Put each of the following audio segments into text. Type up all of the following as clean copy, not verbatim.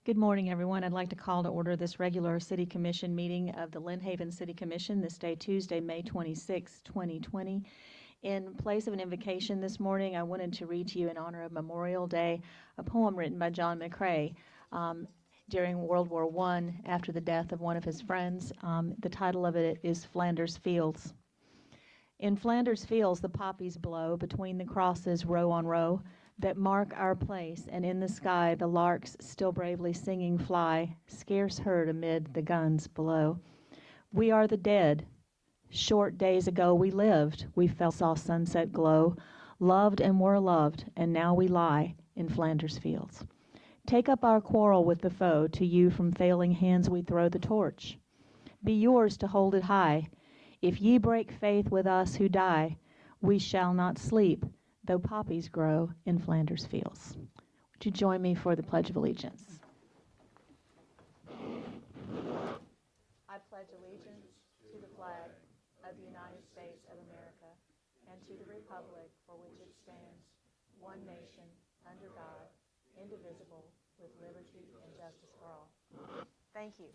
Good morning, everyone. I'd like to call to order this regular City Commission meeting of the Lynn Haven City Commission this day, Tuesday, May 26, 2020. In place of an invocation this morning, I wanted to read to you in honor of Memorial Day a poem written by John McCrae during World War I after the death of one of his friends. The title of it is Flanders Fields. In Flanders Fields the poppies blow between the crosses row on row that mark our place, and in the sky the larks still bravely singing fly, scarce heard amid the guns below. We are the dead. Short days ago we lived, we saw sunset glow, loved and were loved, and now we lie in Flanders Fields. Take up our quarrel with the foe, to you from failing hands we throw the torch. Be yours to hold it high. If ye break faith with us who die, we shall not sleep, though poppies grow in Flanders Fields. Would you join me for the Pledge of Allegiance? I pledge allegiance to the flag of the United States of America and to the republic for which it stands, one nation, under God, indivisible, with liberty and justice for all. Thank you.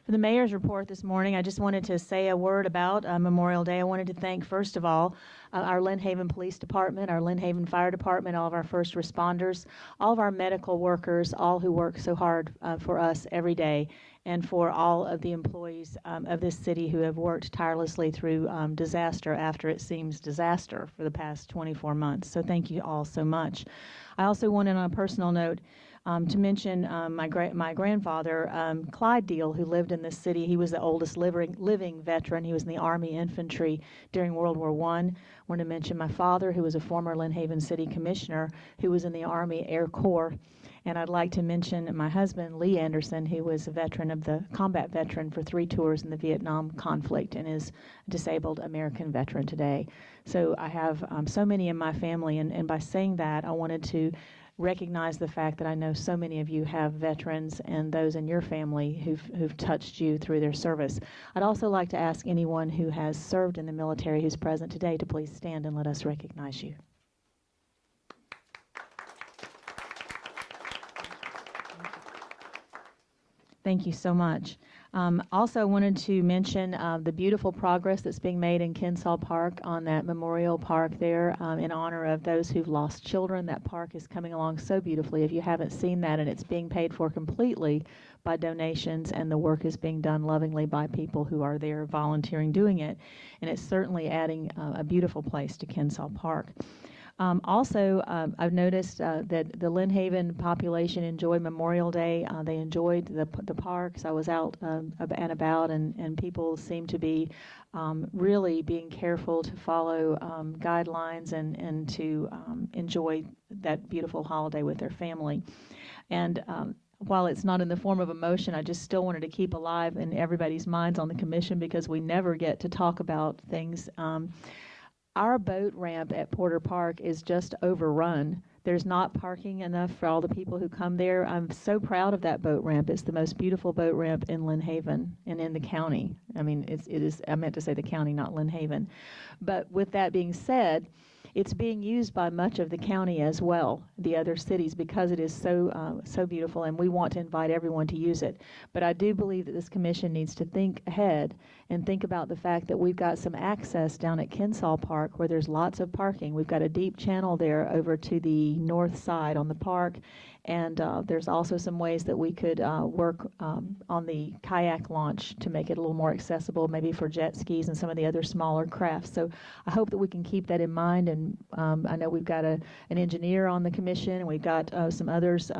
For the mayor's report this morning, I just wanted to say a word about Memorial Day. I wanted to thank, first of all, our Lynn Haven Police Department, our Lynn Haven Fire Department, all of our first responders, all of our medical workers, all who work so hard for us every day, and for all of the employees of this city who have worked tirelessly through disaster after it seems disaster for the past 24 months. So thank you all so much. I also wanted, on a personal note, to mention my grandfather, Clyde Deal, who lived in this city. He was the oldest living veteran. He was in the Army Infantry during World War I. I want to mention my father, who was a former Lynn Haven City Commissioner, who was in the Army Air Corps. And I'd like to mention my husband, Lee Anderson, who was a combat veteran for 3 tours in the Vietnam conflict and is a disabled American veteran today. So I have so many in my family, and by saying that, I wanted to recognize the fact that I know so many of you have veterans and those in your family who've touched you through their service. I'd also like to ask anyone who has served in the military who's present today to please stand and let us recognize you. Thank you so much. Also wanted to mention the beautiful progress that's being made in Kensall Park on that memorial park there in honor of those who've lost children. That park is coming along so beautifully. If you haven't seen that, and it's being paid for completely by donations, and the work is being done lovingly by people who are there volunteering doing it. And it's certainly adding a beautiful place to Kensall Park. Also, I've noticed that the Lynn Haven population enjoyed Memorial Day. They enjoyed the parks. I was out and about, and people seem to be really being careful to follow guidelines and to enjoy that beautiful holiday with their family. And while it's not in the form of a motion, I just still wanted to keep alive in everybody's minds on the commission, because we never get to talk about things. Our boat ramp at Porter Park is just overrun. There's not parking enough for all the people who come there. I'm so proud of that boat ramp. It's the most beautiful boat ramp in Lynn Haven and in the county. I mean, it is. I meant to say the county, not Lynn Haven. But with that being said, it's being used by much of the county as well, the other cities, because it is so beautiful, and we want to invite everyone to use it. But I do believe that this commission needs to think ahead and think about the fact that we've got some access down at Kensall Park where there's lots of parking. We've got a deep channel there over to the north side on the park, and there's also some ways that we could work on the kayak launch to make it a little more accessible, maybe for jet skis and some of the other smaller crafts. So I hope that we can keep that in mind, and I know we've got an engineer on the commission, and we've got some others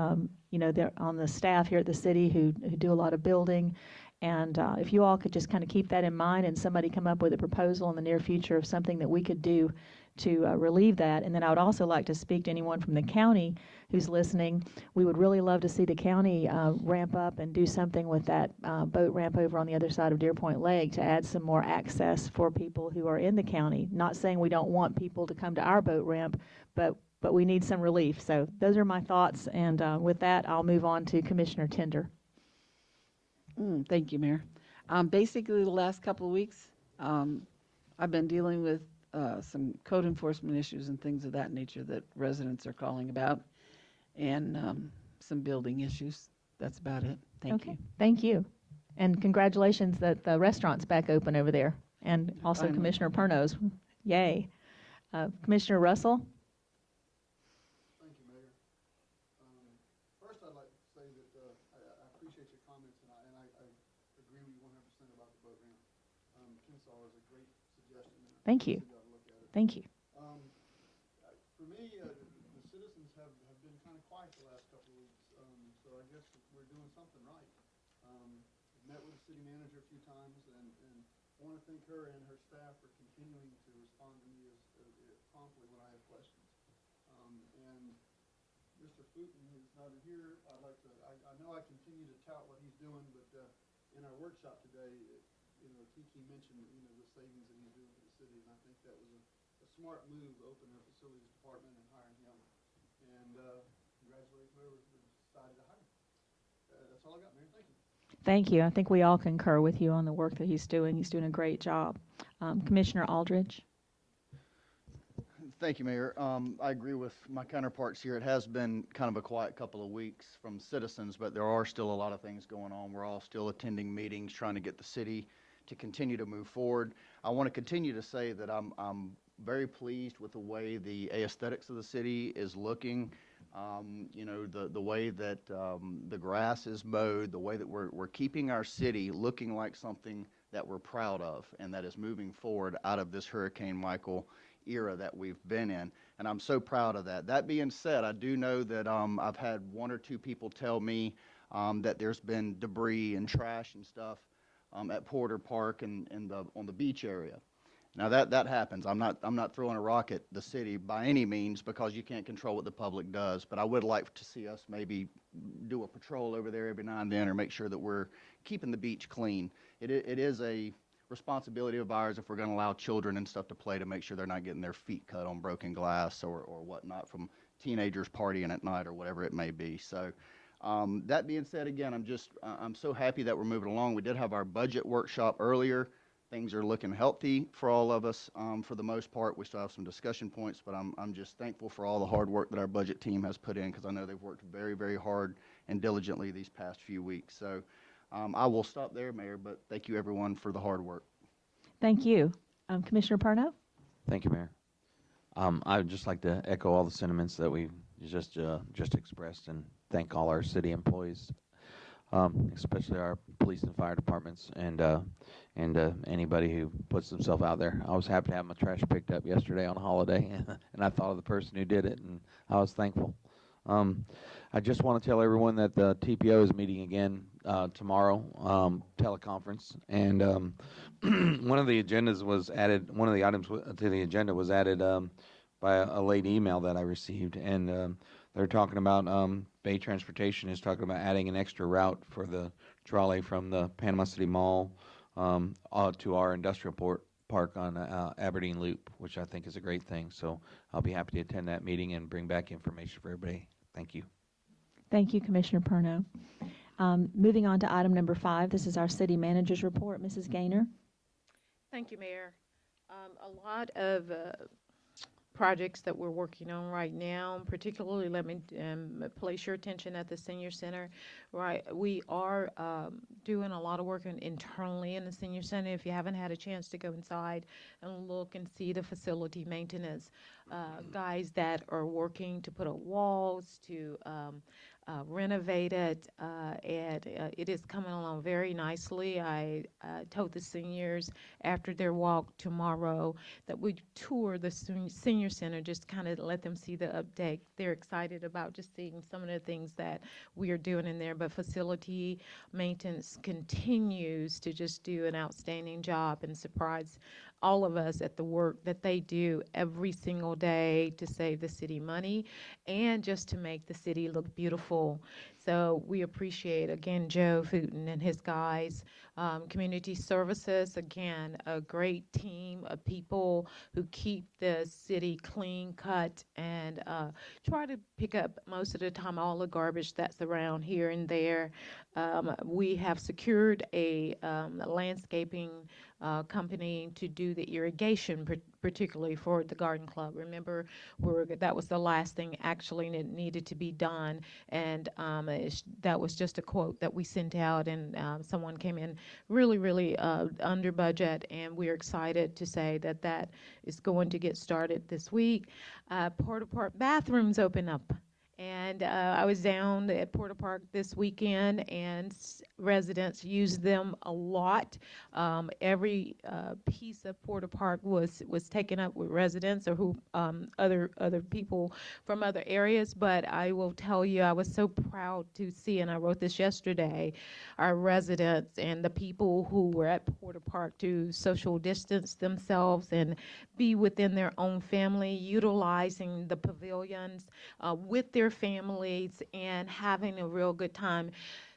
they're on the staff here at the city who do a lot of building. And if you all could just kind of keep that in mind, and somebody come up with a proposal in the near future of something that we could do to relieve that. And then I would also like to speak to anyone from the county who's listening. We would really love to see the county ramp up and do something with that boat ramp over on the other side of Deer Point Lake to add some more access for people who are in the county. Not saying we don't want people to come to our boat ramp, but we need some relief. So those are my thoughts, and with that, I'll move on to Commissioner Tender. Thank you, Mayor. Basically, the last couple of weeks, I've been dealing with some code enforcement issues and things of that nature that residents are calling about. and some building issues. That's about it. Thank you. Thank you. And congratulations that the restaurant's back open over there. And also Finally. Commissioner Pernos. Yay. Commissioner Russell? Thank you, Mayor. First, I'd like to say that I appreciate your comments, and I agree with you 100% about the boat ramp. Kinsall is a great suggestion. Thank you. You ought to look at it. Thank you. For me, the citizens have been kind of quiet the last couple of weeks, so I guess we're doing something right. I've met with the city manager a few times, and I want to thank her and her staff for continuing to respond to me as promptly when I have questions. And Mr. Footen is not here. I'd like to. I know I continue to tout what he's doing, but in our workshop today, Tiki mentioned the savings that he's doing for the city, and I think that was a smart move, opening our facilities department and hiring him. And congratulate whoever decided to hire him. That's all I got, Mayor. Thank you. Thank you. I think we all concur with you on the work that he's doing. He's doing a great job. Commissioner Aldridge? Thank you, Mayor. I agree with my counterparts here. It has been kind of a quiet couple of weeks from citizens, but there are still a lot of things going on. We're all still attending meetings, trying to get the city to continue to move forward. I want to continue to say that I'm very pleased with the way the aesthetics of the city is looking. The way that the grass is mowed, the way that we're keeping our city looking like something that we're proud of and that is moving forward out of this Hurricane Michael era that we've been in, and I'm so proud of that. That being said, I do know that I've had one or two people tell me that there's been debris and trash and stuff at Porter Park and on the beach area. Now that happens. I'm not throwing a rock at the city by any means, because you can't control what the public does, but I would like to see us maybe do a patrol over there every now and then, or make sure that we're keeping the beach clean. It is a responsibility of ours, if we're going to allow children and stuff to play, to make sure they're not getting their feet cut on broken glass or whatnot from teenagers partying at night or whatever it may be. So that being said, again, I'm so happy that we're moving along. We did have our budget workshop earlier. Things are looking healthy for all of us for the most part. We still have some discussion points, but I'm just thankful for all the hard work that our budget team has put in, because I know they've worked very, very hard and diligently these past few weeks. So I will stop there, Mayor, but thank you, everyone, for the hard work. Thank you. Commissioner Perno? Thank you, Mayor. I would just like to echo all the sentiments that we just expressed, and thank all our city employees, especially our police and fire departments, and anybody who puts themselves out there. I was happy to have my trash picked up yesterday on a holiday, and I thought of the person who did it, and I was thankful. I just want to tell everyone that the TPO is meeting again tomorrow, teleconference, and one of the items to the agenda was added by a late email that I received, and they're talking about Bay Transportation is talking about adding an extra route for the trolley from the Panama City Mall to our industrial park on Aberdeen Loop, which I think is a great thing. So I'll be happy to attend that meeting and bring back information for everybody. Thank you. Thank you, Commissioner Perno. Moving on to item number 5, this is our city manager's report. Mrs. Gaynor? Thank you, Mayor. A lot of projects that we're working on right now, particularly let me place your attention at the senior center. Right, we are doing a lot of work internally in the senior center. If you haven't had a chance to go inside and look and see the facility maintenance guys that are working to put up walls, to renovate it, and it is coming along very nicely. I told the seniors after their walk tomorrow that we tour the senior center, just kind of let them see the update. They're excited about just seeing some of the things that we are doing in there, but facility maintenance continues to just do an outstanding job and surprise all of us at the work that they do every single day to save the city money and just to make the city look beautiful. So we appreciate, again, Joe Footen and his guys. Community Services, again, a great team of people who keep the city clean cut and try to pick up most of the time all the garbage that's around here and there. We have secured a landscaping company to do the irrigation particularly for the garden club. Remember, that was the last thing actually that needed to be done, and that was just a quote that we sent out, and someone came in really under budget, and we're excited to say that that is going to get started this week. Porta Park bathrooms open up. And I was down at Porter Park this weekend, and residents use them a lot. Every piece of Porter Park was taken up with residents or other people from other areas. But I will tell you, I was so proud to see, and I wrote this yesterday, our residents and the people who were at Porter Park to social distance themselves and be within their own family, utilizing the pavilions with their families and having a real good time.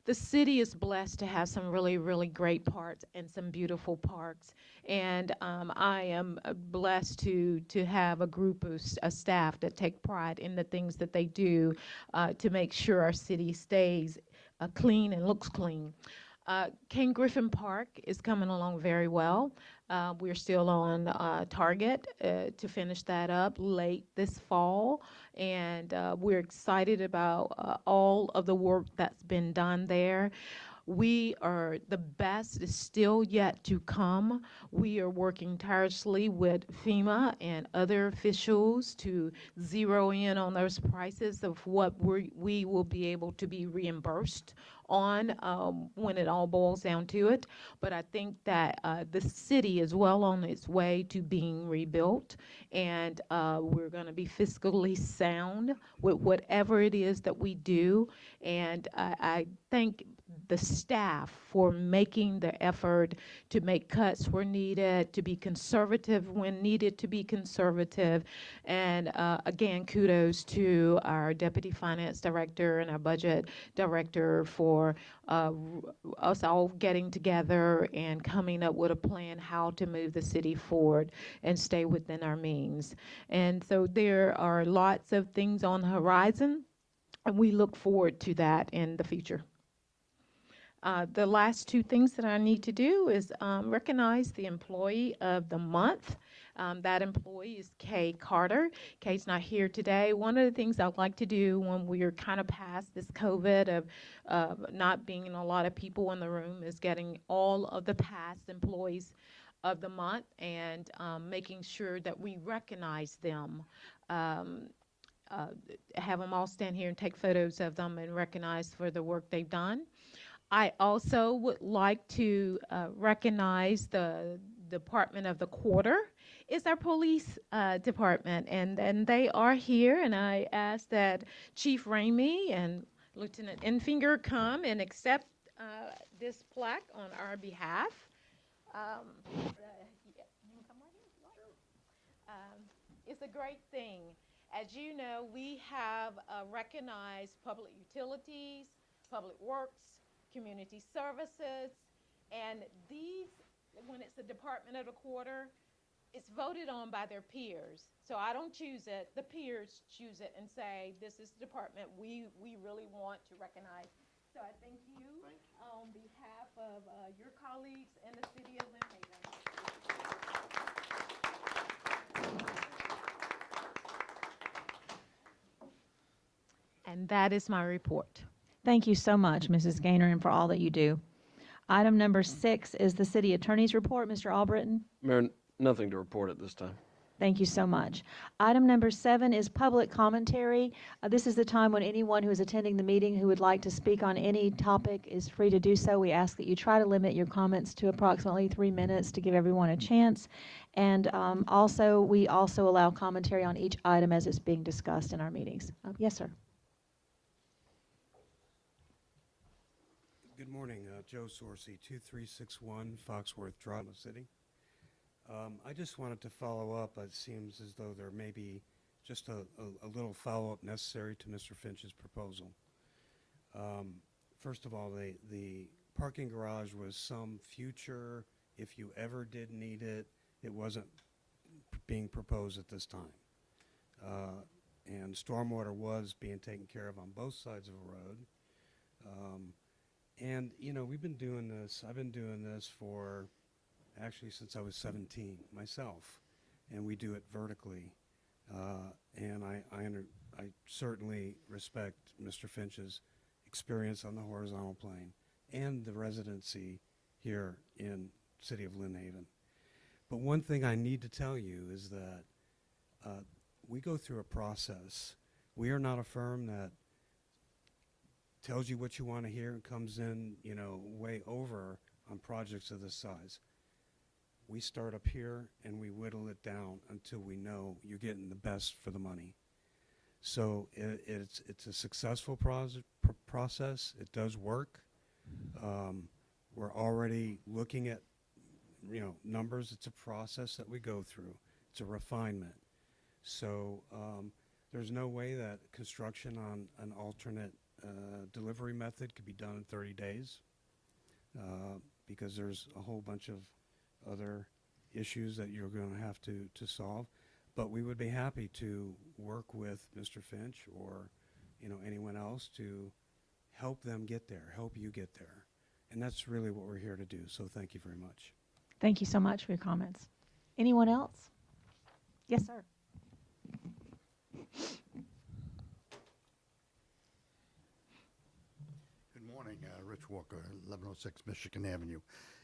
The city is blessed to have some really great parks and some beautiful parks. And I am blessed to have a group of staff that take pride in the things that they do to make sure our city stays clean and looks clean. King Griffin Park is coming along very well. We're still on target to finish that up late this fall, and we're excited about all of the work that's been done there. The best is still yet to come. We are working tirelessly with FEMA and other officials to zero in on those prices of what we will be able to be reimbursed on when it all boils down to it. But I think that the city is well on its way to being rebuilt, and we're going to be fiscally sound with whatever it is that we do. And I thank the staff for making the effort to make cuts where needed, to be conservative when needed to be conservative. And again, kudos to our Deputy Finance Director and our Budget Director for us all getting together and coming up with a plan how to move the city forward and stay within our means. And so there are lots of things on the horizon, and we look forward to that in the future. The last two things that I need to do is recognize the Employee of the Month. That employee is Kay Carter. Kay's not here today. One of the things I'd like to do when we're kind of past this COVID of not being a lot of people in the room is getting all of the past employees of the month and making sure that we recognize them. Have them all stand here and take photos of them and recognize for the work they've done. I also would like to recognize the Department of the Quarter. It's our police department, and they are here, and I ask that Chief Ramey and Lieutenant Enfinger come and accept this plaque on our behalf. It's a great thing. As you know, we have recognized public utilities, public works, community services, and these, when it's the Department of the Quarter, it's voted on by their peers. So I don't choose it, the peers choose it and say, this is the department we really want to recognize. So I thank you on behalf of your colleagues and the city of Lynn Haven. And that is my report. Thank you so much, Mrs. Gaynor, and for all that you do. Item number 6 is the City Attorney's Report. Mr. Albritton? Mayor, nothing to report at this time. Thank you so much. Item number 7 is public commentary. This is the time when anyone who is attending the meeting who would like to speak on any topic is free to do so. We ask that you try to limit your comments to approximately 3 minutes to give everyone a chance. And we also allow commentary on each item as it's being discussed in our meetings. Yes, sir. Good morning, Joe Sorcy, 2361 Foxworth Drive, in the city. I just wanted to follow up. It seems as though there may be just a little follow-up necessary to Mr. Finch's proposal. First of all, the parking garage was some future, if you ever did need it, it wasn't being proposed at this time. And stormwater was being taken care of on both sides of the road. And, you know, we've been doing this, I've been doing this for actually since I was 17 myself. and we do it vertically. And I certainly respect Mr. Finch's experience on the horizontal plane and the residency here in City of Lynn Haven. But one thing I need to tell you is that we go through a process. We are not a firm that tells you what you want to hear and comes in, you know, way over on projects of this size. We start up here and we whittle it down until we know you're getting the best for the money. So it's a successful process. It does work. We're already looking at, you know, numbers. It's a process that we go through. It's a refinement. So there's no way that construction on an alternate delivery method could be done in 30 days because there's a whole bunch of other issues that you're going to have to solve. But we would be happy to work with Mr. Finch or, you know, anyone else to help them get there, help you get there. And that's really what we're here to do. So thank you very much. Thank you so much for your comments. Anyone else? Yes, sir. Good morning, Rich Walker, 1106 Michigan Avenue.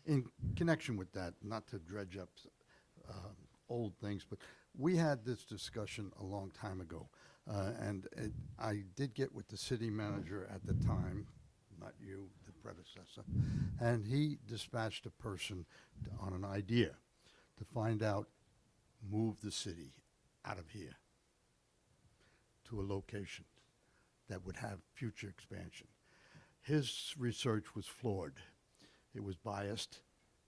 In connection with that, not to dredge up old things, but we had this discussion a long time ago, and I did get with the city manager at the time, not you, the predecessor, and he dispatched a person on an idea to find out, move the city out of here to a location that would have future expansion. His research was flawed. It was biased,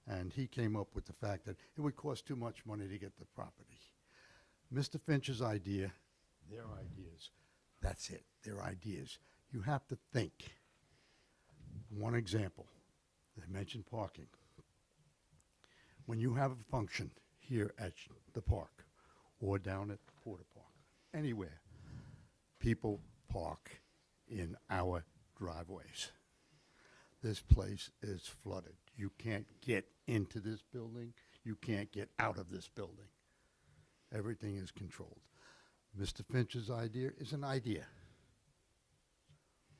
and he came up with the fact that it would cost too much money to get the property. Mr. Finch's idea, their ideas, that's it, their ideas. You have to think. One example, they mentioned parking. When you have a function here at the park or down at Porter Park, anywhere, people park in our driveways. This place is flooded. You can't get into this building. You can't get out of this building. Everything is controlled. Mr. Finch's idea is an idea.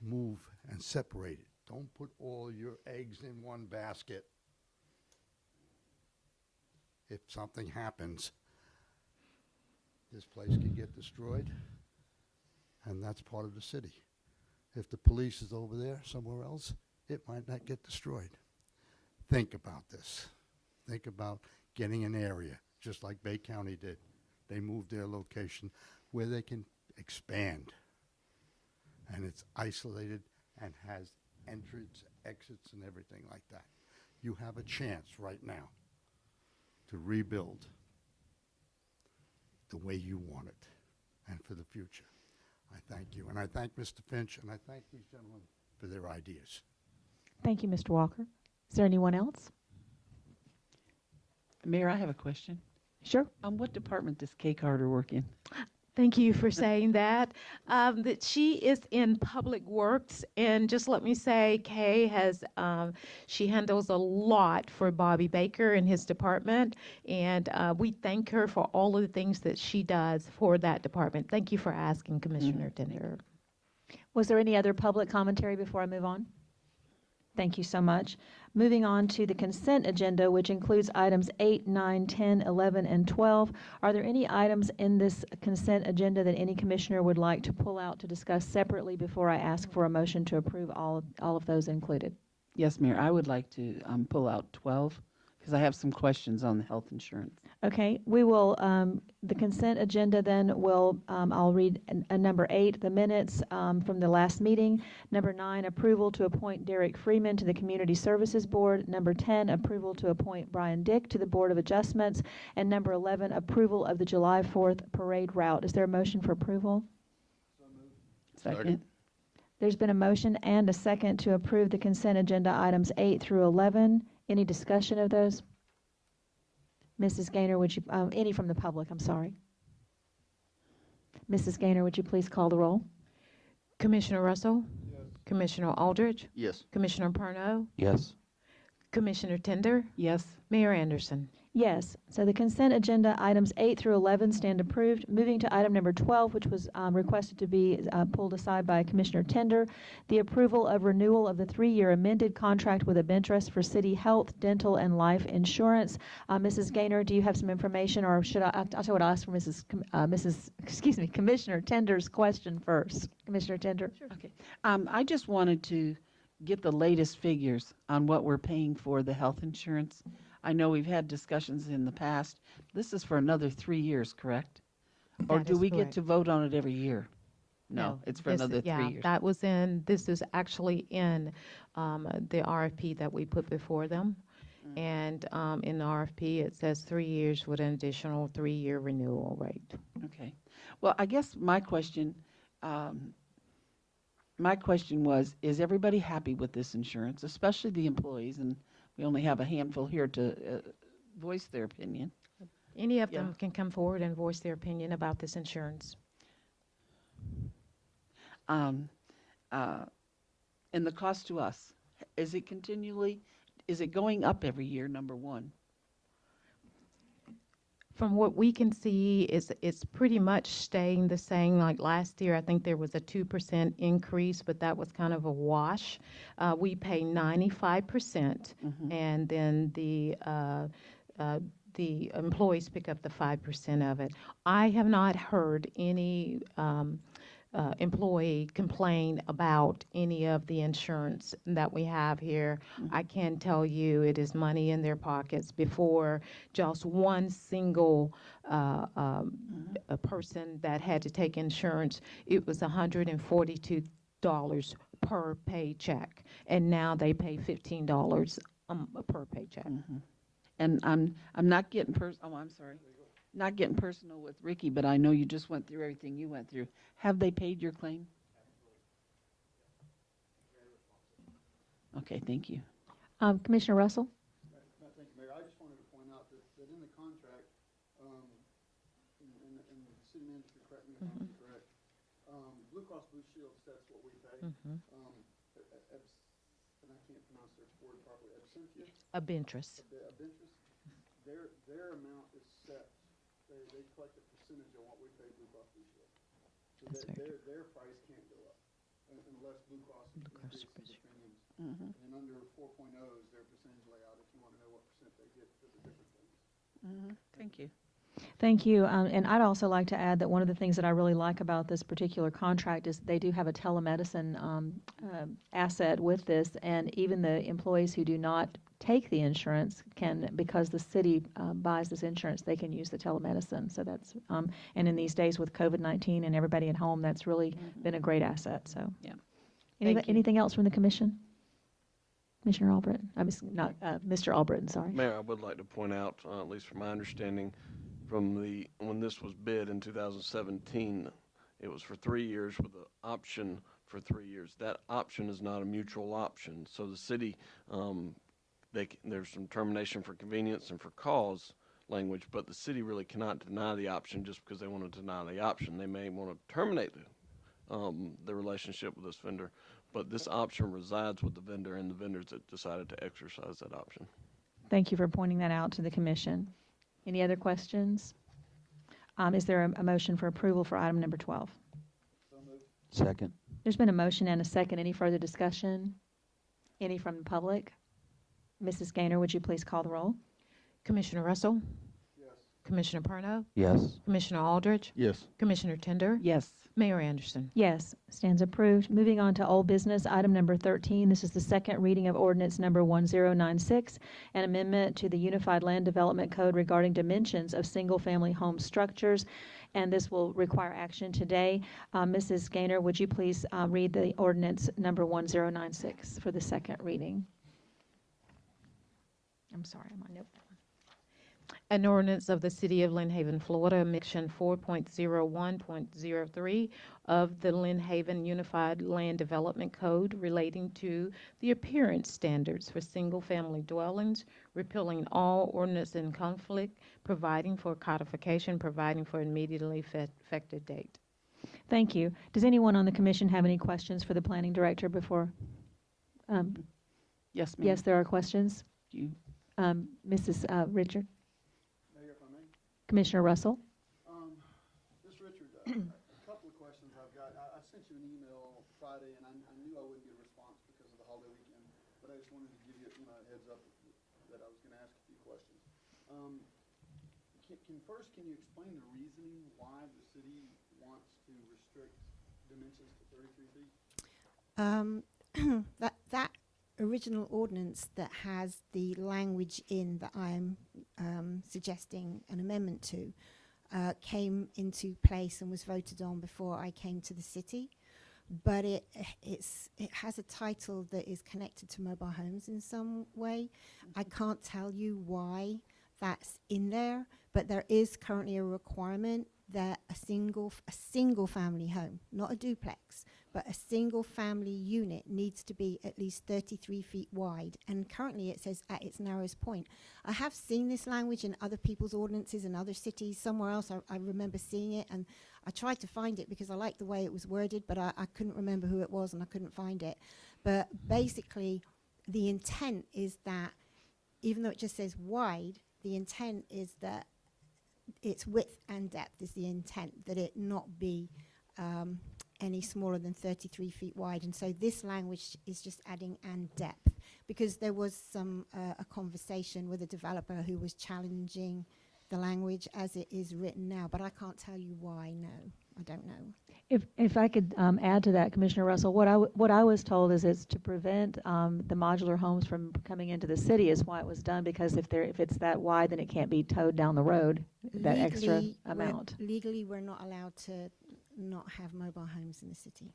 Move and separate it. Don't put all your eggs in one basket. If something happens, this place can get destroyed, and that's part of the city. If the police is over there somewhere else, it might not get destroyed. Think about this. Think about getting an area, just like Bay County did. They moved their location where they can expand. And it's isolated and has entrance, exits, and everything like that. You have a chance right now to rebuild the way you want it and for the future. I thank you, and I thank Mr. Finch, and I thank these gentlemen for their ideas. Thank you, Mr. Walker. Is there anyone else? Mayor, I have a question. Sure. What department does Kay Carter work in? Thank you for saying that. That she is in Public Works, and just let me say, Kay has she handles a lot for Bobby Baker and his department, and we thank her for all of the things that she does for that department. Thank you for asking, Commissioner Tender. Was there any other public commentary before I move on? Thank you so much. Moving on to the consent agenda, which includes items 8, 9, 10, 11, and 12. Are there any items in this consent agenda that any commissioner would like to pull out to discuss separately before I ask for a motion to approve all of those included? Yes, Mayor, I would like to pull out 12 because I have some questions on the health insurance. Okay, we will, the consent agenda then will, I'll read number 8, the minutes from the last meeting. Number 9, approval to appoint Derek Freeman to the Community Services Board. Number 10, approval to appoint Brian Dick to the Board of Adjustments. And number 11, approval of the July 4th parade route. Is there a motion for approval? Second. There's been a motion and a second to approve the consent agenda items 8 through 11. Any discussion of those? Mrs. Gaynor, would you, any from the public, I'm sorry. Mrs. Gaynor, would you please call the roll? Commissioner Russell? Yes. Commissioner Aldridge? Yes. Commissioner Parno? Yes. Commissioner Tender? Yes. Mayor Anderson? Yes. So the consent agenda items 8 through 11 stand approved. Moving to item number 12, which was requested to be pulled aside by Commissioner Tender, the approval of renewal of the 3-year amended contract with Abentrust for city health, dental, and life insurance. Mrs. Gaynor, do you have some information, or should I? I'll tell you what, I'll ask for Commissioner Tender's question first. Commissioner Tender. Sure. Okay. I just wanted to get the latest figures on what we're paying for the health insurance. I know we've had discussions in the past. This is for another 3 years, correct? Or That do is we get correct. to vote on it every year? No, it's for this- another 3 yeah, years. that was this is actually in the RFP that we put before them. And in the RFP, it says 3 years with an additional 3-year renewal rate. Okay. Well, I guess my question was, is everybody happy with this insurance, especially the employees? And we only have a handful here to voice their opinion. Any of Yeah. them can come forward and voice their opinion about this insurance. And the cost to us, is it going up every year, number one? From what we can see, it's pretty much staying the same. Like last year, I think there was a 2% increase, but that was kind of a wash. We pay 95%, and then the employees pick up the 5% of it. I have not heard any employee complain about any of the insurance that we have here. I can tell you it is money in their pockets. Before, just one single a person that had to take insurance, it was $142 per paycheck, and now they pay $15 per paycheck. And I'm not getting not getting personal with Ricky, but I know you just went through everything you went through. Have they paid your claim? Okay, thank you. Commissioner Russell? Thank you, Mayor. I just wanted to point out that in the contract, and the city manager could correct me if I'm incorrect, Blue Cross Blue Shield sets what we pay. And I can't pronounce their word properly. Abentrust. Their amount is set. They collect a percentage on what we pay Blue Cross Blue Shield. So their price can't go up unless Blue Cross increases the premiums. And under 4.0 is their percentage layout if you want to know what percent they get for the different things. Thank you. Thank you. And I'd also like to add that one of the things that I really like about this particular contract is they do have a telemedicine asset with this, and even the employees who do not take the insurance can, because the city buys this insurance, they can use the telemedicine. So that's, and in these days with COVID-19 and everybody at home, that's really been a great asset. So, Yeah. Thank you. Anything else from the commission? Commissioner Albritton, Mr. Albritton, sorry. Mayor, I would like to point out, at least from my understanding, when this was bid in 2017, it was for 3 years with an option for 3 years. That option is not a mutual option. So the city, there's some termination for convenience and for cause language, but the city really cannot deny the option just because they want to deny the option. They may want to terminate the relationship with this vendor, but this option resides with the vendor and the vendors that decided to exercise that option. Thank you for pointing that out to the commission. Any other questions? Is there a motion for approval for item number 12? Second. There's been a motion and a second. Any further discussion? Any from the public? Mrs. Gaynor, would you please call the roll? Commissioner Russell? Yes. Commissioner Perno? Yes. Commissioner Aldridge? Yes. Commissioner Tender? Yes. Mayor Anderson? Yes, stands approved. Moving on to old business, item number 13. This is the second reading of ordinance number 1096, an amendment to the Unified Land Development Code regarding dimensions of single-family home structures, and this will require action today. Mrs. Gaynor, would you please read the ordinance number 1096 for the second reading? I'm sorry, I'm on note. An ordinance of the City of Lynn Haven, Florida, Section 4.01.03 of the Lynn Haven Unified Land Development Code relating to the appearance standards for single-family dwellings, repealing all ordinance in conflict, providing for codification, providing for immediately effective date. Thank you. Does anyone on the commission have any questions for the planning director before? Yes, ma'am. Yes, there are questions. You. Mrs. Richard? Commissioner Russell? Ms. Richard, a couple of questions I've got. I sent you an email Friday, and I knew I wouldn't get a response because of the holiday weekend, but I just wanted to give you, a heads up that I was going to ask a few questions. Can you explain the reasoning why the city wants to restrict dimensions to 33 feet? That original ordinance that has the language in that I'm suggesting an amendment to came into place and was voted on before I came to the city, but it has a title that is connected to mobile homes in some way. I can't tell you why that's in there, but there is currently a requirement that a single family home, not a duplex, but a single family unit needs to be at least 33 feet wide. And currently it says at its narrowest point. I have seen this language in other people's ordinances in other cities. Somewhere else I remember seeing it, and I tried to find it because I liked the way it was worded, but I couldn't remember who it was and I couldn't find it. But basically the intent is that even though it just says wide, the intent is that its width and depth is the intent, that it not be any smaller than 33 feet wide. And so this language is just adding and depth, because there was a conversation with a developer who was challenging the language as it is written now, but I can't tell you why. No, I don't know. If I could add to that, Commissioner Russell, what I was told is it's to prevent the modular homes from coming into the city is why it was done, because if it's that wide, then it can't be towed down the road, that extra amount. Legally, we're not allowed to not have mobile homes in the city.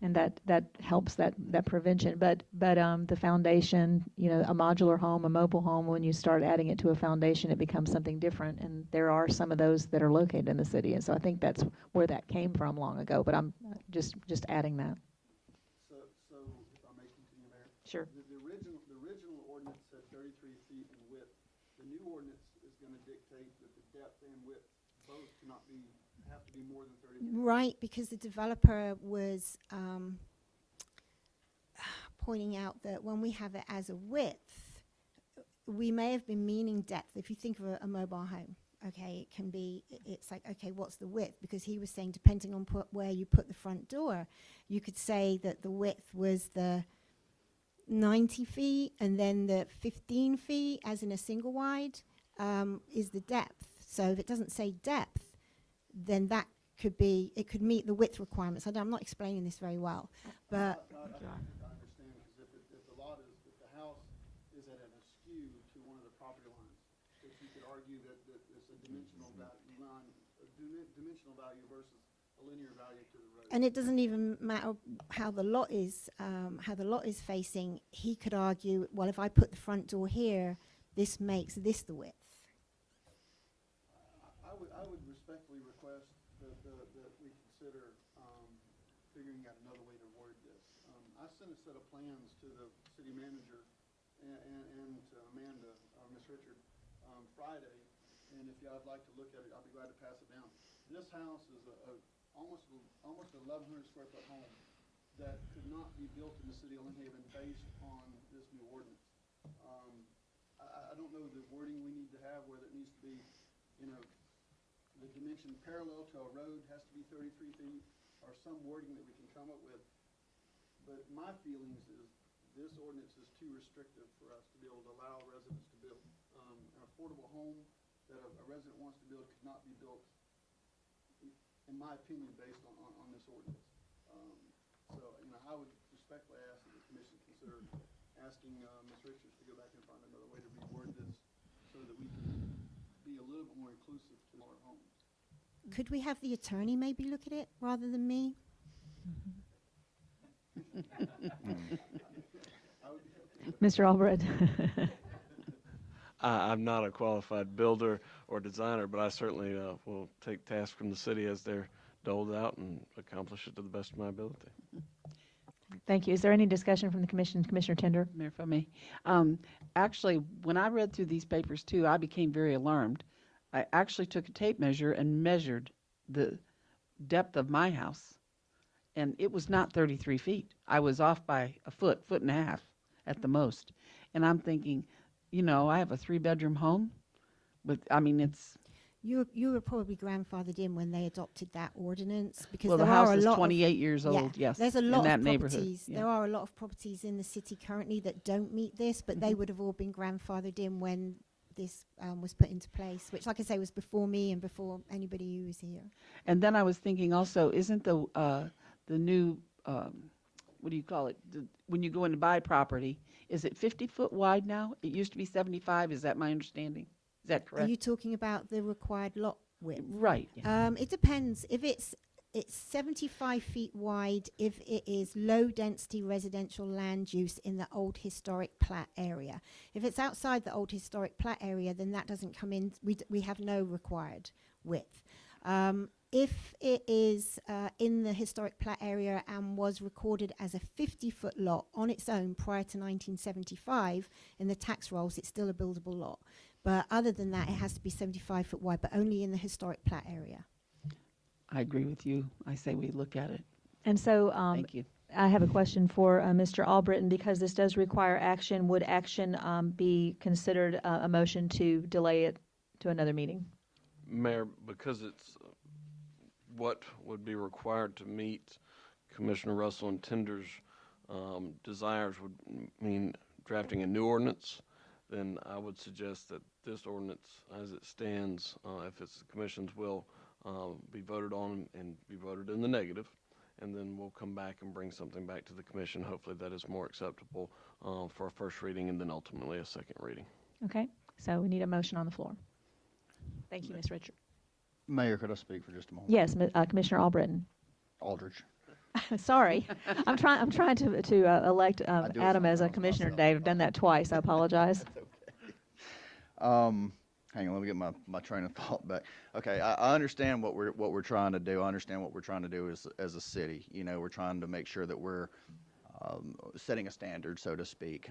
And that helps that prevention. But the foundation, a modular home, a mobile home, when you start adding it to a foundation, it becomes something different. And there are some of those that are located in the city. And so I think that's where that came from long ago. But I'm just adding that. So if I may continue, Mayor? Sure. The original ordinance said 33 feet in width. The new ordinance is going to dictate that the depth and width both have to be more than 30 feet. Right, because the developer was pointing out that when we have it as a width, we may have been meaning depth. If you think of a mobile home, okay, it's like, okay, what's the width? Because he was saying, depending on where you put the front door, you could say that the width was the 90 feet, and then the 15 feet, as in a single wide, is the depth. So if it doesn't say depth, then it could meet the width requirements. I'm not explaining this very well, but I understand, because if the house is at an askew to one of the property lines, if you could argue that it's a dimensional value versus a linear value to the road. and it doesn't even matter how the lot is facing. He could argue, well, if I put the front door here, this makes this the width. I would respectfully request that we consider figuring out another way to word this. I sent a set of plans to the city manager and to Amanda, Ms. Richard, Friday, and if y'all would like to look at it, I'll be glad to pass it down. This house is almost an 1,100 square foot home that could not be built in the city of Lynn Haven based on this new ordinance. I don't know the wording we need to have, whether it needs to be, the dimension parallel to a road has to be 33 feet, or some wording that we can come up with. But my feelings is this ordinance is too restrictive for us to be able to allow residents to build. An affordable home that a resident wants to build could not be built, in my opinion, based on this ordinance. So, I would respectfully ask that the commission consider asking Ms. Richards to go back and find another way to reword this so that we can be a little bit more inclusive to our homes. Could we have the attorney maybe look at it rather than me? Mr. Albrecht. I'm not a qualified builder or designer, but I certainly will take tasks from the city as they're doled out and accomplish it to the best of my ability. Thank you. Is there any discussion from the commission? Commissioner Tender? Mayor, if I may. Actually, when I read through these papers too, I became very alarmed. I actually took a tape measure and measured the depth of my house, and it was not 33 feet. I was off by a foot and a half at the most. And I'm thinking, I have a 3-bedroom home, but it's You were probably grandfathered in when they adopted that ordinance, because Well, the there are house a is lot 28 years yeah, old, yes, there's a in lot that of neighborhood. properties. Yeah. There are a lot of properties in the city currently that don't meet this, but they would have all been grandfathered in when this was put into place, which, like I say, was before me and before anybody who was here. And then I was thinking also, isn't the new, what do you call it? When you go in to buy property, is it 50 foot wide now? It used to be 75. Is that my understanding? Is that Are correct? you talking about the required lot width? Right. Yeah. It depends. If it's 75 feet wide if it is low density residential land use in the old historic plat area. If it's outside the old historic plat area, then that doesn't come in. We have no required width. If it is in the historic plat area and was recorded as a 50-foot lot on its own prior to 1975 in the tax rolls, it's still a buildable lot. But other than that, it has to be 75 foot wide, but only in the historic plat area. I agree with you. I say we look at it. And so Thank you. I have a question for Mr. Albritton, because this does require action. Would action be considered a motion to delay it to another meeting? Mayor, because it's what would be required to meet Commissioner Russell and Tender's desires would mean drafting a new ordinance, then I would suggest that this ordinance, as it stands, if it's the commission's will, be voted on and be voted in the negative, and then we'll come back and bring something back to the commission. Hopefully that is more acceptable for a first reading and then ultimately a second reading. Okay, so we need a motion on the floor. Thank you, Ms. Richard. Mayor, could I speak for just a moment? Yes, Commissioner Albritton. Aldridge. Sorry, I'm trying to elect do it Adam as a sometimes commissioner myself. today. I've done that twice. I apologize. Hang on, let me get my train of thought back. Okay, I understand what we're trying to do. I understand what we're trying to do as a city. You know, we're trying to make sure that we're setting a standard, so to speak,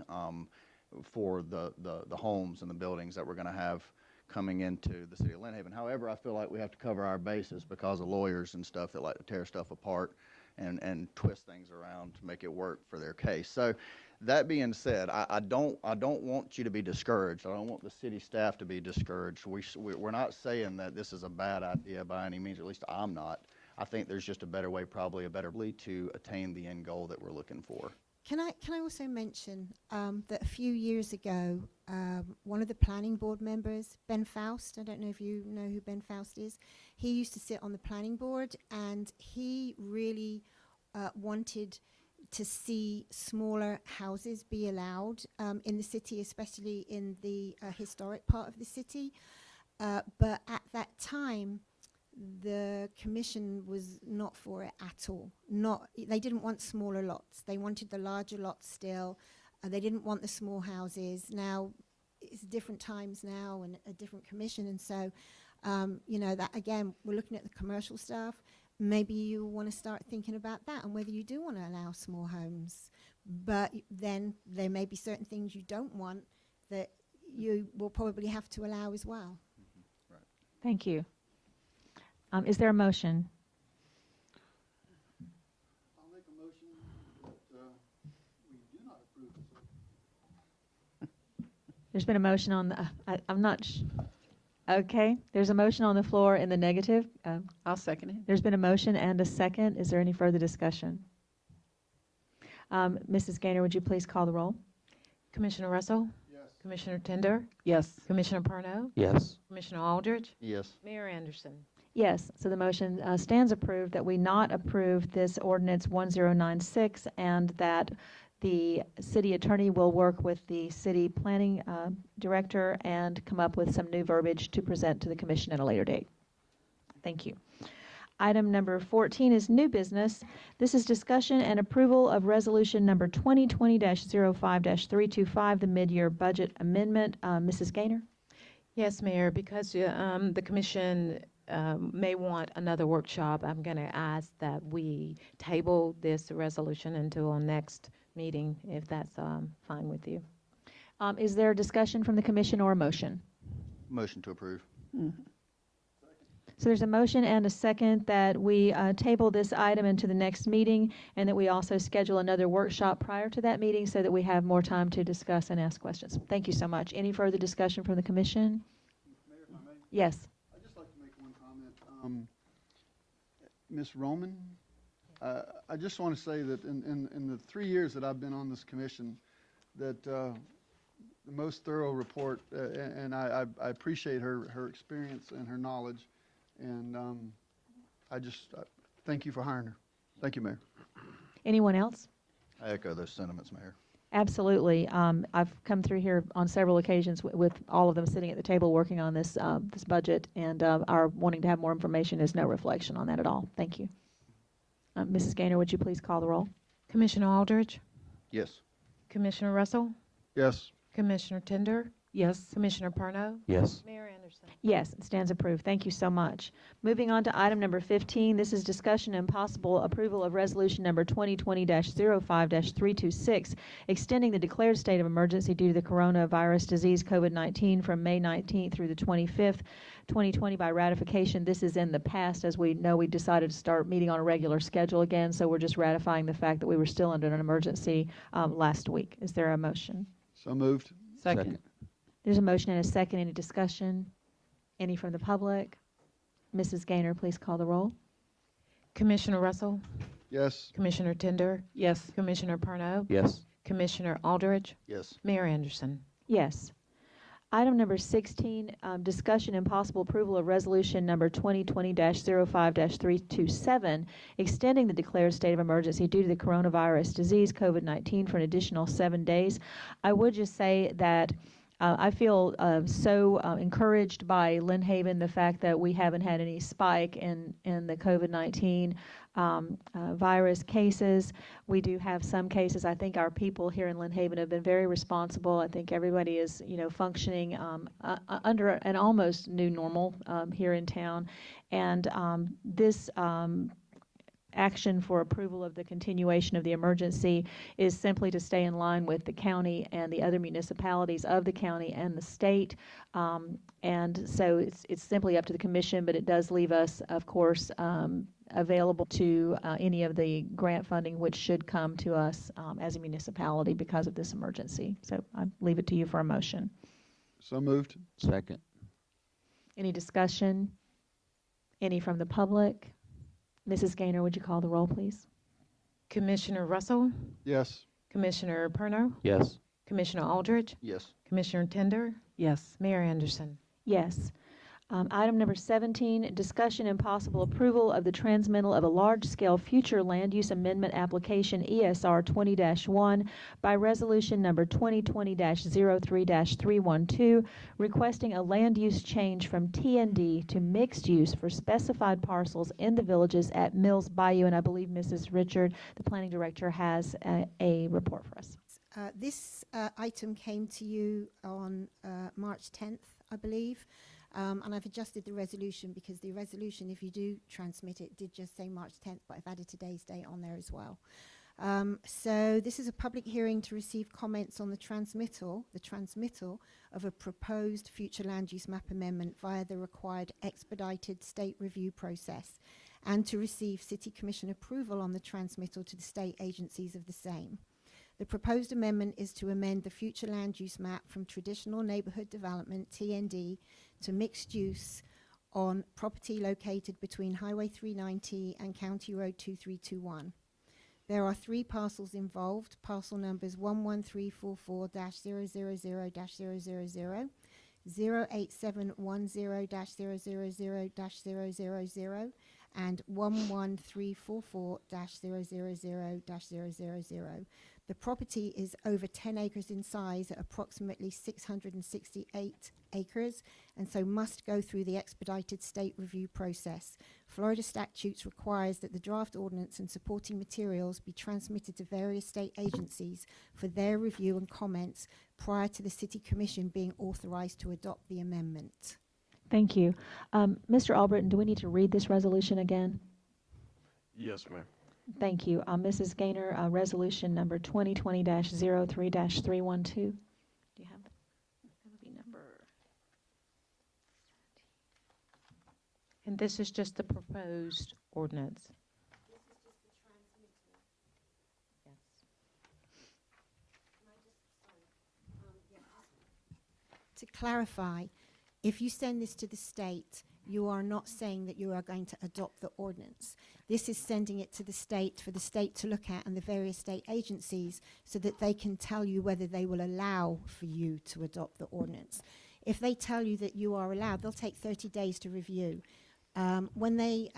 for the homes and the buildings that we're going to have coming into the city of Lynn Haven. However, I feel like we have to cover our bases because of lawyers and stuff that like to tear stuff apart and twist things around to make it work for their case. So that being said, I don't want you to be discouraged. I don't want the city staff to be discouraged. We're not saying that this is a bad idea by any means, at least I'm not. I think there's just a better way, probably a better way to attain the end goal that we're looking for. Can I also mention that a few years ago, one of the planning board members, Ben Faust, I don't know if you know who Ben Faust is, he used to sit on the planning board, and he really wanted to see smaller houses be allowed in the city, especially in the historic part of the city. But at that time, the commission was not for it at all. They didn't want smaller lots. They wanted the larger lots still. They didn't want the small houses. Now, it's different times now and a different commission, and so, you know, that again, we're looking at the commercial stuff. Maybe you want to start thinking about that and whether you do want to allow small homes. But then there may be certain things you don't want that you will probably have to allow as well. Mm-hmm. Right. Thank you. Is there a motion? I'll make a motion that we do not approve this. There's been a motion on the, I'm not, okay. There's a motion on the floor in the negative. I'll second it. There's been a motion and a second. Is there any further discussion? Mrs. Gaynor, would you please call the roll? Commissioner Russell? Yes. Commissioner Tender? Yes. Commissioner Parno? Yes. Commissioner Aldridge? Yes. Mayor Anderson? Yes, so the motion stands approved that we not approve this ordinance 1096, and that the city attorney will work with the city planning director and come up with some new verbiage to present to the commission at a later date. Thank you. Item number 14 is new business. This is discussion and approval of resolution number 2020-05-325, the mid-year budget amendment. Mrs. Gaynor? Yes, Mayor, because the commission may want another workshop, I'm going to ask that we table this resolution until our next meeting, if that's fine with you. Is there a discussion from the commission or a motion? Motion to approve. Mm-hmm. So there's a motion and a second that we table this item into the next meeting, and that we also schedule another workshop prior to that meeting so that we have more time to discuss and ask questions. Thank you so much. Any further discussion from the commission? Mayor, if I may, Yes. I'd just like Ms. Roman, I just want to say that in the 3 years that I've been on this commission, that the most thorough report, and I appreciate her experience and her knowledge, and I just thank you for hiring her. Thank you, Mayor. Anyone else? I echo those sentiments, Mayor. Absolutely. I've come through here on several occasions with all of them sitting at the table working on this this budget, and our wanting to have more information is no reflection on that at all. Thank you. Mrs. Gaynor, would you please call the roll? Commissioner Aldridge, Yes. Commissioner Russell, Yes. Commissioner Tender, Yes. Commissioner Parno, Yes. Mayor Anderson. Yes, it stands approved. Thank you so much. Moving on to item number 15, this is discussion and possible approval of resolution number 2020-05-326, extending the declared state of emergency due to the coronavirus disease COVID-19 from May 19th through the 25th, 2020 by ratification. This is in the past. As we know, we decided to start meeting on a regular schedule again, so we're just ratifying the fact that we were still under an emergency last week. Is there a motion? So moved. Second. There's a motion and a second. Any discussion? Any from the public? Mrs. Gaynor, please call the roll. Commissioner Russell, Yes. Commissioner Tender, Yes. Commissioner Parno, Yes. Commissioner Aldridge, Yes. Mayor Anderson. Yes. Item number 16, discussion and possible approval of resolution number 2020-05-327, extending the declared state of emergency due to the coronavirus disease, COVID-19, for an additional 7 days. I would just say that I feel so encouraged by Lynn Haven, the fact that we haven't had any spike in the COVID-19 virus cases. We do have some cases. I think our people here in Lynn Haven have been very responsible. I think everybody is, functioning under an almost new normal here in town. And this action for approval of the continuation of the emergency is simply to stay in line with the county and the other municipalities of the county and the state. And so it's simply up to the commission, but it does leave us, of course, available to any of the grant funding which should come to us as a municipality because of this emergency. So I leave it to you for a motion. So moved. Second. Any discussion? Any from the public? Mrs. Gaynor, would you call the roll, please? Commissioner Russell, Yes. Commissioner Parno, Yes. Commissioner Aldridge, Yes. Commissioner Tender, Yes. Mayor Anderson. Yes. Item number 17, discussion and possible approval of the transmittal of a large-scale future land use amendment application ESR 20-1 by resolution number 2020-03-312, requesting a land use change from TND to mixed use for specified parcels in the villages at Mills Bayou. And I believe Mrs. Richard, the planning director, has a report for us. This item came to you on March 10th, I believe. And I've adjusted the resolution because the resolution, if you do transmit it, did just say March 10th, but I've added today's date on there as well. So this is a public hearing to receive comments on the transmittal of a proposed future land use map amendment via the required expedited state review process, and to receive City Commission approval on the transmittal to the state agencies of the same. The proposed amendment is to amend the future land use map from traditional neighborhood development, TND, to mixed use on property located between Highway 390 and County Road 2321. There are 3 parcels involved, parcel numbers 11344-000-000, 08710-000-000, and 11344-000-000. The property is over 10 acres in size at approximately 668 acres, and so must go through the expedited state review process. Florida statutes requires that the draft ordinance and supporting materials be transmitted to various state agencies for their review and comments prior to the City Commission being authorized to adopt the amendment. Thank you. Mr. Albritton, do we need to read this resolution again? Yes, ma'am. Thank you. Mrs. Gaynor, resolution number 2020-03-312. Do you have that? That would be number. And this is just the proposed ordinance. To clarify, if you send this to the state, You are not saying that you are going to adopt the ordinance. This is sending it to the state for the state to look at and the various state agencies so that they can tell you whether they will allow for you to adopt the ordinance. If they tell you that you are allowed, they'll take 30 days to review. When they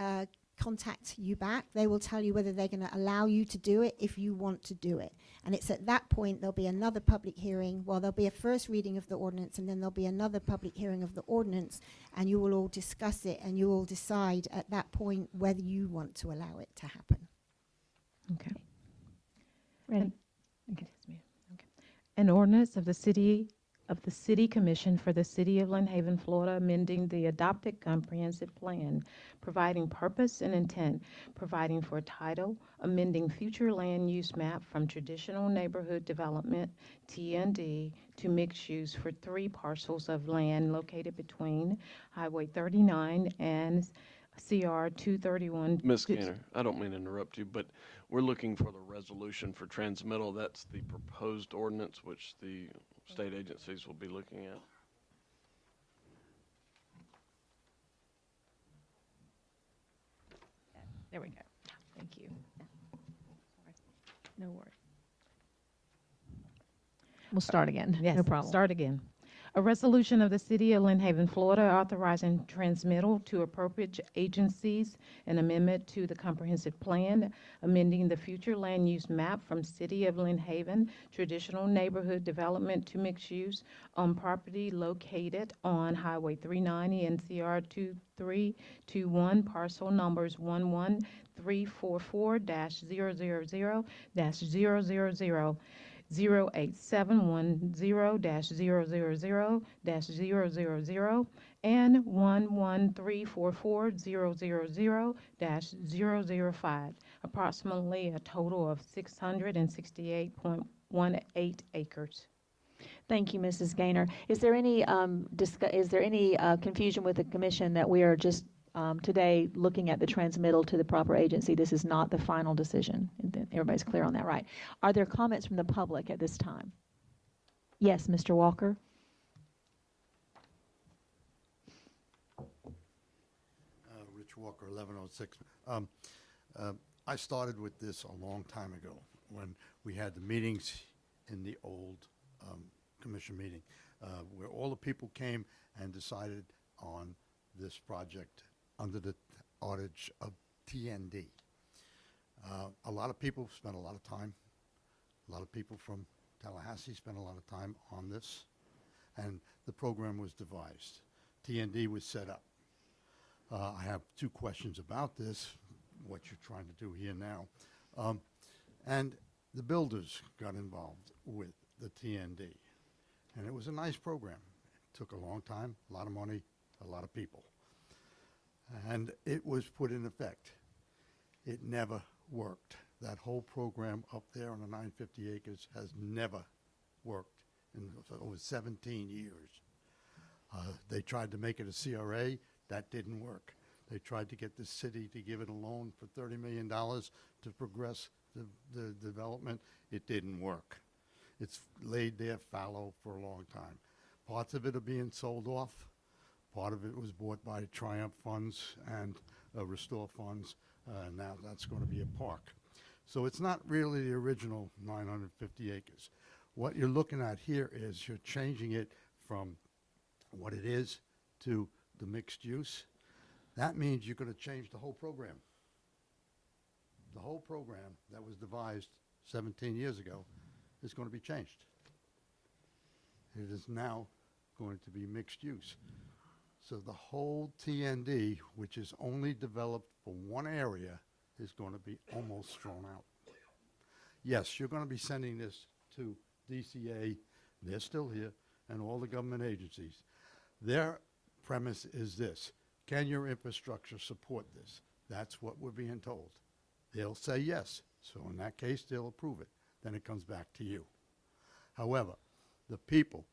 contact you back, they will tell you whether they're going to allow you to do it if you want to do it. And it's at that point there'll be another public hearing. Well, there'll be a first reading of the ordinance, and then there'll be another public hearing of the ordinance, and you will all discuss it, and you will decide at that point whether you want to allow it to happen. Okay. Ready? Okay. Yes, ma'am. Okay. An ordinance of the City Commission for the City of Lynn Haven, Florida, amending the adopted comprehensive plan, providing purpose and intent, providing for title, amending future land use map from traditional neighborhood development, TND, to mixed use for 3 parcels of land located between Highway 39 and CR 231. Ms. Gaynor, I don't mean to interrupt you, but we're looking for the resolution for transmittal. That's the proposed ordinance, which the state agencies will be looking at. There we go. Thank you. No worries. We'll start again. Yes, No problem. start again. A resolution of the City of Lynn Haven, Florida, authorizing transmittal to appropriate agencies, an amendment to the comprehensive plan, amending the future land use map from City of Lynn Haven, traditional neighborhood development to mixed use on property located on Highway 390 and CR 2321, parcel numbers 11344-000-000, 08710-000-000, and 11344-000-005, approximately a total of 668.18 acres. Thank you, Mrs. Gaynor. Is there any confusion with the commission that we are just today looking at the transmittal to the proper agency? This is not the final decision. Everybody's clear on that, right? Are there comments from the public at this time? Yes, Mr. Walker. Rich Walker, 1106. I started with this a long time ago when we had the meetings in the old commission meeting where all the people came and decided on this project under the outage of TND. A lot of people spent a lot of time. A lot of people from Tallahassee spent a lot of time on this, and the program was devised. TND was set up. I have 2 questions about this, what you're trying to do here now. And the builders got involved with the TND, and it was a nice program. It took a long time, a lot of money, a lot of people. And it was put in effect. It never worked. That whole program up there on the 950 acres has never worked in over 17 years. They tried to make it a CRA. That didn't work. They tried to get the city to give it a loan for $30 million to progress the development. It didn't work. It's laid there fallow for a long time. Parts of it are being sold off. Part of it was bought by Triumph Funds and Restore Funds. Now that's going to be a park. So it's not really the original 950 acres. What you're looking at here is you're changing it from what it is to the mixed use. That means you're going to change the whole program. The whole program that was devised 17 years ago is going to be changed. It is now going to be mixed use. So the whole TND, which is only developed for one area, is going to be almost thrown out. Yes, you're going to be sending this to DCA, they're still here, and all the government agencies. Their premise is this: can your infrastructure support this? That's what we're being told. They'll say yes, so in that case, they'll approve it. Then it comes back to you. However, the people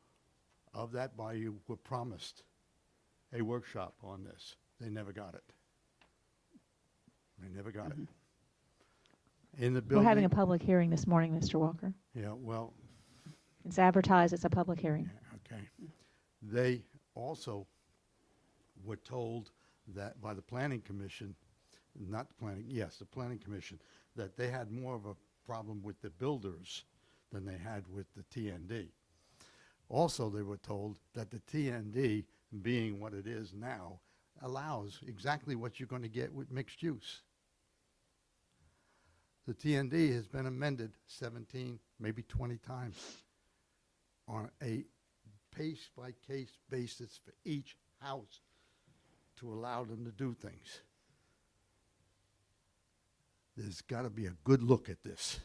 of that bayou were promised a workshop on this. They never got it. They never got it. In the building. We're having a public hearing this morning, Mr. Walker. Yeah, well. It's advertised. It's a public hearing. Okay. They also were told that by the planning commission, not the planning, yes, the planning commission, that they had more of a problem with the builders than they had with the TND. Also, they were told that the TND, being what it is now, allows exactly what you're going to get with mixed use. The TND has been amended 17, maybe 20 times on a case-by-case basis for each house to allow them to do things. There's got to be a good look at this.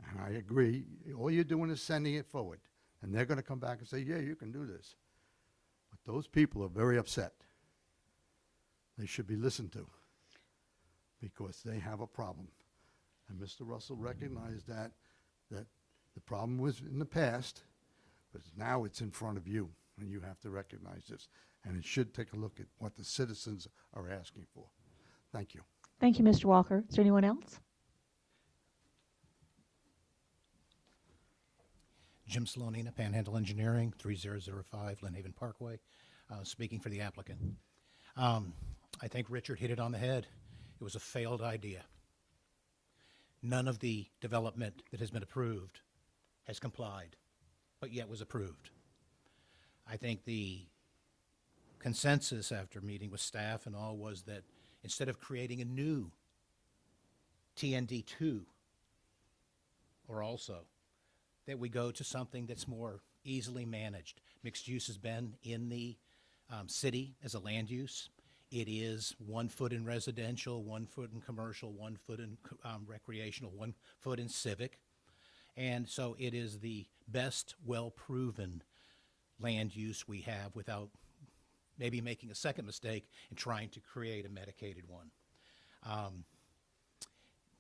And I agree, all you're doing is sending it forward. And they're going to come back and say, yeah, you can do this. But those people are very upset. They should be listened to because they have a problem. And Mr. Russell recognized that the problem was in the past, but now it's in front of you, and you have to recognize this. And it should take a look at what the citizens are asking for. Thank you. Thank you, Mr. Walker. Is there anyone else? Jim Slonina, Panhandle Engineering, 3005 Lynn Haven Parkway, speaking for the applicant. I think Richard hit it on the head. It was a failed idea. None of the development that has been approved has complied, but yet was approved. I think the consensus after meeting with staff and all was that instead of creating a new TND2, or also, that we go to something that's more easily managed. Mixed use has been in the city as a land use. It is 1 foot in residential, 1 foot in commercial, 1 foot in recreational, 1 foot in civic. And so it is the best well-proven land use we have without maybe making a second mistake and trying to create a medicated one.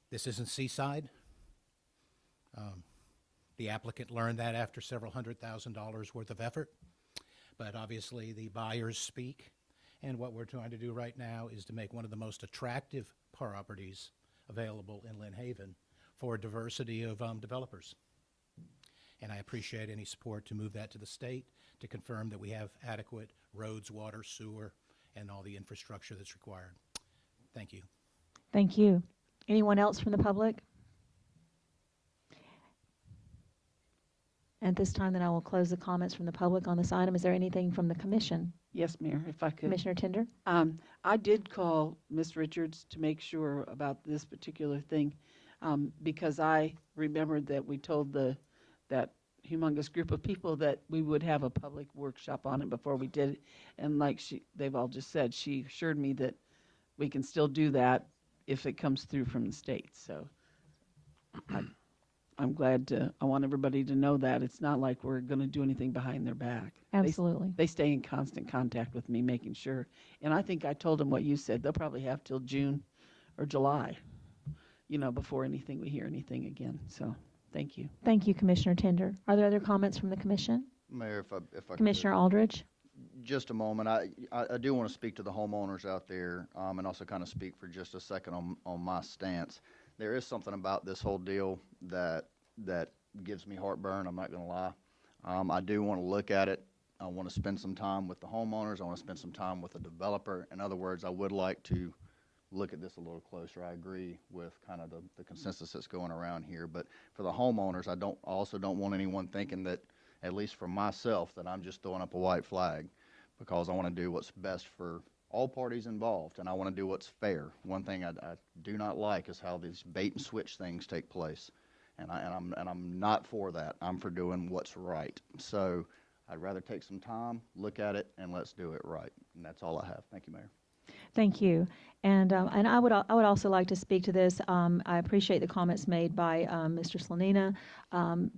This isn't Seaside. The applicant learned that after several $100,000 worth of effort, but obviously the buyers speak. And what we're trying to do right now is to make one of the most attractive properties available in Lynn Haven for a diversity of developers. And I appreciate any support to move that to the state to confirm that we have adequate roads, water, sewer, and all the infrastructure that's required. Thank you. Thank you. Anyone else from the public? At this time, then I will close the comments from the public on this item. Is there anything from the commission? Yes, Mayor, if I could. Commissioner Tender? I did call Ms. Richards to make sure about this particular thing because I remembered that we told that humongous group of people that we would have a public workshop on it before we did it. And like they've all just said, she assured me that we can still do that if it comes through from the state. So I'm glad I want everybody to know that. It's not like we're going to do anything behind their back. Absolutely. They stay in constant contact with me, making sure. And I think I told them what you said. They'll probably have till June or July, before we hear anything again. So thank you. Thank you, Commissioner Tender. Are there other comments from the commission? Mayor, if I could. Commissioner Aldridge? Just a moment. I do want to speak to the homeowners out there and also kind of speak for just a second on my stance. There is something about this whole deal that gives me heartburn, I'm not going to lie. I do want to look at it. I want to spend some time with the homeowners. I want to spend some time with the developer. In other words, I would like to look at this a little closer. I agree with kind of the consensus that's going around here. But for the homeowners, I also don't want anyone thinking that, at least for myself, that I'm just throwing up a white flag, because I want to do what's best for all parties involved, and I want to do what's fair. One thing I do not like is how these bait and switch things take place, and I'm not for that. I'm for doing what's right. So I'd rather take some time, look at it, and let's do it right. And that's all I have. Thank you, Mayor. Thank you. And I would also like to speak to this. I appreciate the comments made by Mr. Slonina.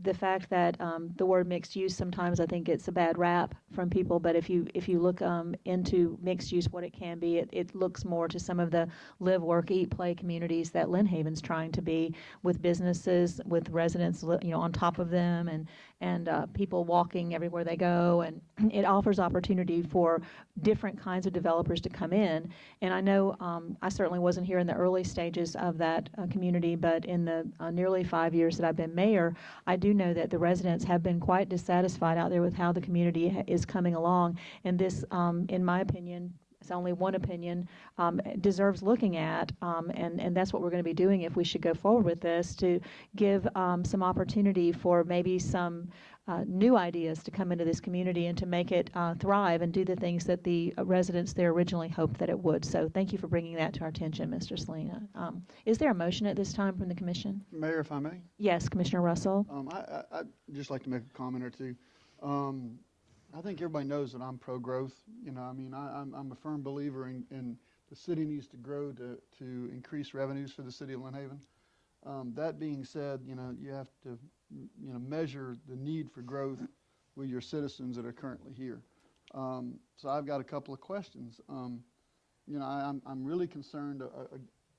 The fact that the word mixed use, sometimes I think it's a bad rap from people, but if you look into mixed use, what it can be, it looks more to some of the live, work, eat, play communities that Lynn Haven's trying to be, with businesses, with residents, on top of them, and people walking everywhere they go, and it offers opportunity for different kinds of developers to come in. And I know I certainly wasn't here in the early stages of that community, but in the nearly 5 years that I've been mayor, I do know that the residents have been quite dissatisfied out there with how the community is coming along. And this, in my opinion, it's only one opinion, deserves looking at, and that's what we're going to be doing if we should go forward with this, to give some opportunity for maybe some new ideas to come into this community and to make it thrive and do the things that the residents there originally hoped that it would. So thank you for bringing that to our attention, Mr. Salina. Is there a motion at this time from the commission? Mayor, if I may, Yes, Commissioner Russell. I'd just like to make a comment or two. I think everybody knows that I'm pro-growth. You know, I mean, I'm a firm believer in the city needs to grow to increase revenues for the city of Lynn Haven. That being said, you know, you have to, you know, measure the need for growth with your citizens that are currently here. So I've got a couple of questions. You know, I'm really concerned,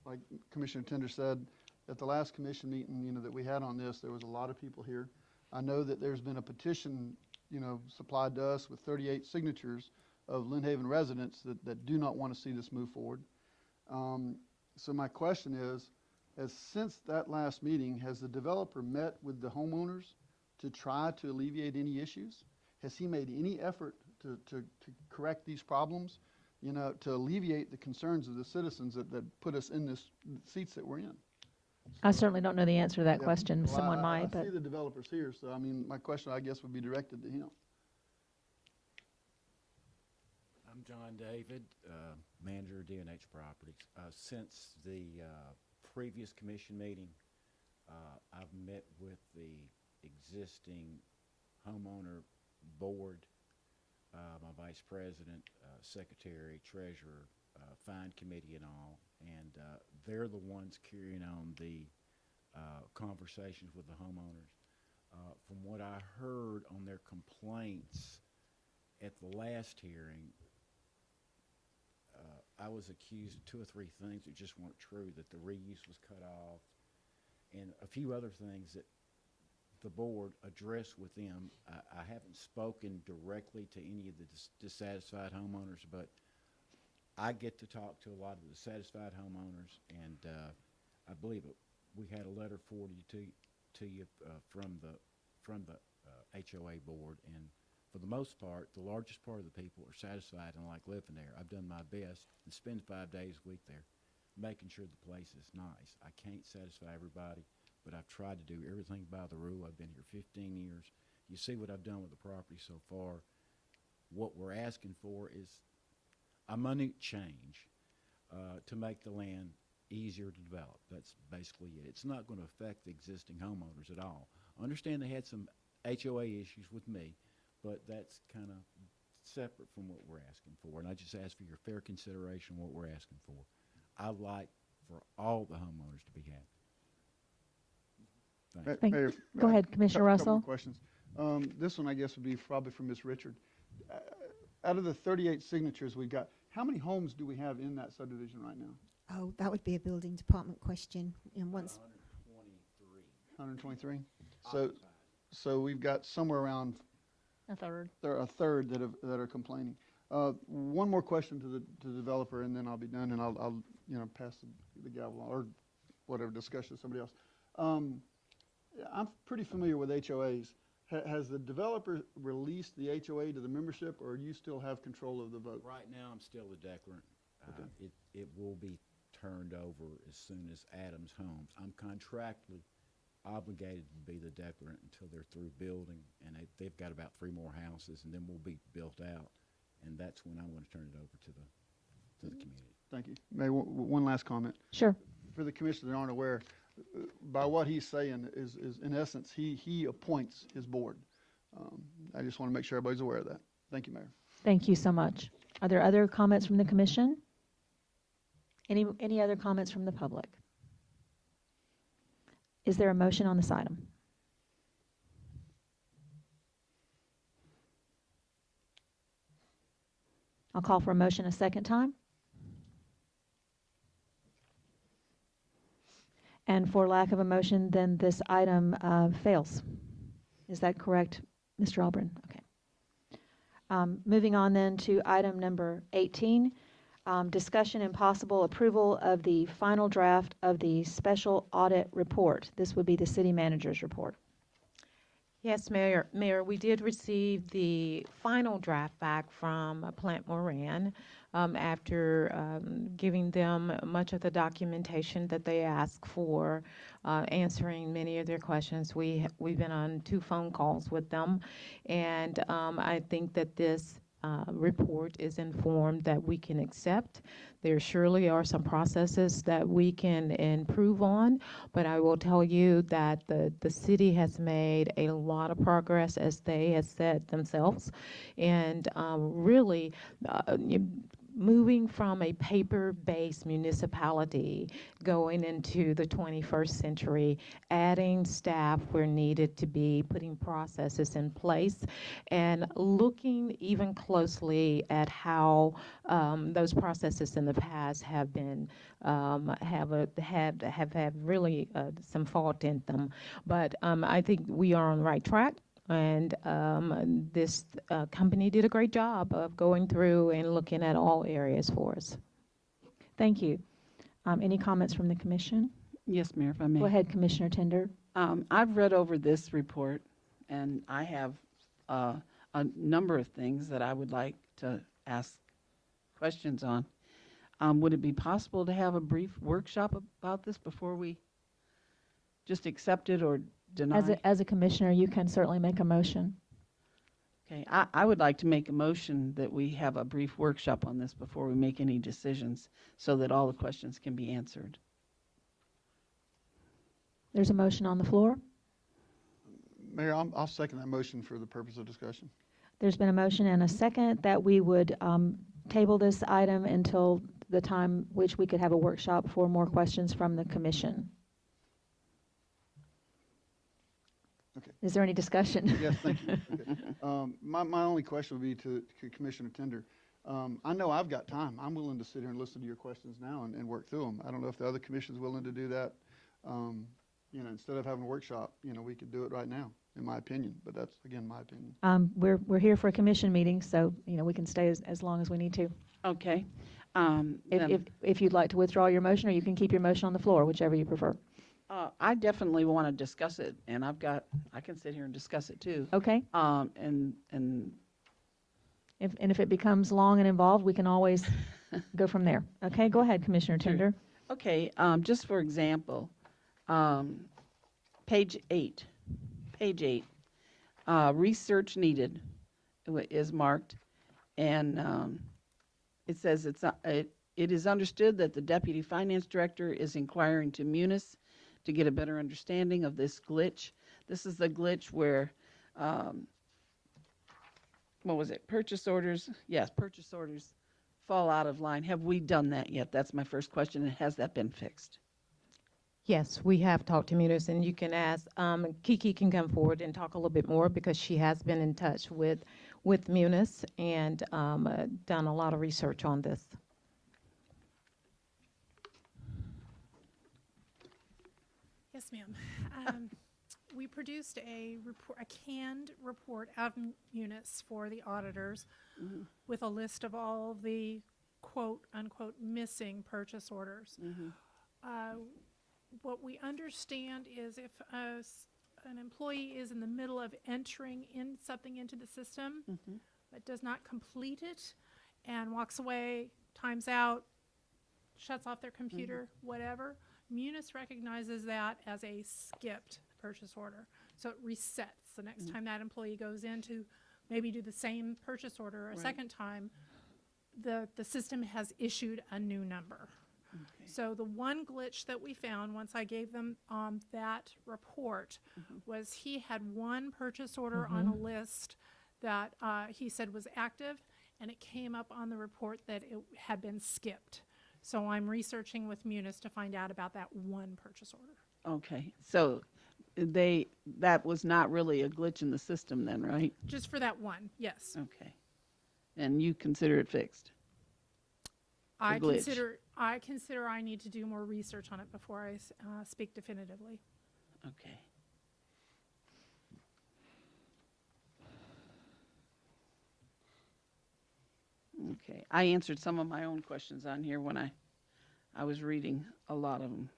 like Commissioner Tender said, at the last commission meeting, you know, that we had on this, there was a lot of people here. I know that there's been a petition, you know, supplied to us with 38 signatures of Lynn Haven residents that do not want to see this move forward. So my question is, since that last meeting, has the developer met with the homeowners to try to alleviate any issues? Has he made any effort to correct these problems, you know, to alleviate the concerns of the citizens that put us in this seats that we're in? I certainly don't know the answer to that Yeah, question. well, Someone I might, but see the developers here, so I mean, my question, I guess, would be directed to him. I'm John David, manager of DNH Properties. Since the previous commission meeting, I've met with the existing homeowner board, my vice president, secretary, treasurer, fine committee and all, and they're the ones carrying on the conversations with the homeowners. From what I heard on their complaints at the last hearing, I was accused of 2 or 3 things that just weren't true, that the reuse was cut off, and a few other things that the board addressed with them. I haven't spoken directly to any of the dissatisfied homeowners, but I get to talk to a lot of the satisfied homeowners, and I believe we had a letter forwarded to you from the HOA board, and for the most part, the largest part of the people are satisfied and like living there. I've done my best and spend 5 days a week there, making sure the place is nice. I can't satisfy everybody, but I've tried to do everything by the rule. I've been here 15 years. You see what I've done with the property so far. What we're asking for is a minute change to make the land easier to develop. That's basically it. It's not going to affect the existing homeowners at all. I understand they had some HOA issues with me, but that's kind of separate from what we're asking for. And I just ask for your fair consideration of what we're asking for. I'd like for all the homeowners to be happy. Thanks. Mayor, Go ahead, Commissioner couple Russell. more questions. This one, I guess, would be probably for Ms. Richard. Out of the 38 signatures we got, how many homes do we have in that subdivision right now? Oh, that would be a building department question. And once 123. So we've got somewhere around A third. a third that are complaining. One more question to the developer, and then I'll be done, and I'll you know, pass the gavel on, or whatever discussion to somebody else. I'm pretty familiar with HOAs. Has the developer released the HOA to the membership, or you still have control of the vote? Right now, I'm still the declarant. Okay. It will be turned over as soon as Adams Homes. I'm contractually obligated to be the declarant until they're through building, and they've got about 3 more houses, and then we'll be built out, and that's when I'm going to turn it over to the community. Thank you. Mayor, one last comment. Sure. For the commissioners that aren't aware, by what he's saying is in essence, he appoints his board. I just want to make sure everybody's aware of that. Thank you, Mayor. Thank you so much. Are there other comments from the commission? Any other comments from the public? Is there a motion on this item? I'll call for a motion a second time. And for lack of a motion, then this item fails. Is that correct, Mr. Albrin? Okay. Moving on then to item number 18, discussion and possible approval of the final draft of the special audit report. This would be the city manager's report. Yes, Mayor, we did receive the final draft back from Plant Moran. after giving them much of the documentation that they ask for, answering many of their questions. We've been on 2 phone calls with them, and I think that this report is informed that we can accept. There surely are some processes that we can improve on, but I will tell you that the city has made a lot of progress, as they have said themselves, and really moving from a paper-based municipality going into the 21st century, adding staff where needed to be, putting processes in place, and looking even closely at how those processes in the past have been have had really some fault in them. But I think we are on the right track. And this company did a great job of going through and looking at all areas for us. Thank you. Any comments from the commission? Yes, Mayor, if I may. Go ahead, Commissioner Tender. I've read over this report, and I have a number of things that I would like to ask questions on. Would it be possible to have a brief workshop about this before we just accept it or deny? As a commissioner, you can certainly make a motion. Okay, I would like to make a motion that we have a brief workshop on this before we make any decisions so that all the questions can be answered. There's a motion on the floor. Mayor, I'll second that motion for the purpose of discussion. There's been a motion and a second that we would table this item until the time which we could have a workshop for more questions from the commission. Okay. Is there any discussion? Yes, thank you. Okay. My only question would be to Commissioner Tender. I know I've got time. I'm willing to sit here and listen to your questions now and work through them. I don't know if the other commission's willing to do that. Instead of having a workshop, we could do it right now, in my opinion. But that's, again, my opinion. We're here for a commission meeting, so we can stay as long as we need to. Okay. If you'd like to withdraw your motion, or you can keep your motion on the floor, whichever you prefer. I definitely want to discuss it, and I can sit here and discuss it too. Okay. And if it becomes long and involved, we can always go from there. Okay, go ahead, Commissioner Tender. Okay, just for example, page 8, research needed is marked, and it says it is understood that the Deputy Finance Director is inquiring to Munis to get a better understanding of this glitch. This is the glitch where, what was it, purchase orders? Yes, purchase orders fall out of line. Have we done that yet? That's my first question, and has that been fixed? Yes, we have talked to Munis, and you can ask, Kiki can come forward and talk a little bit more because she has been in touch with Munis and done a lot of research on this. Yes, ma'am. We produced a canned report out of Munis for the auditors with a list of all of the quote unquote missing purchase orders. What we understand is if an employee is in the middle of entering something into the system but does not complete it and walks away, times out, shuts off their computer, whatever, Munis recognizes that as a skipped purchase order. So it resets the next time that employee goes in to maybe do the same purchase order a second time, the system has issued a new number. Okay. So the one glitch that we found once I gave them that report was he had one purchase order on a list that he said was active, and it came up on the report that it had been skipped. So I'm researching with Munis to find out about that one purchase order. Okay, so that was not really a glitch in the system then, right? Just for that one, yes. Okay. And you consider it fixed? I consider I need to do more research on it before I speak definitively. Okay. Okay, I answered some of my own questions on here when I was reading a lot of them.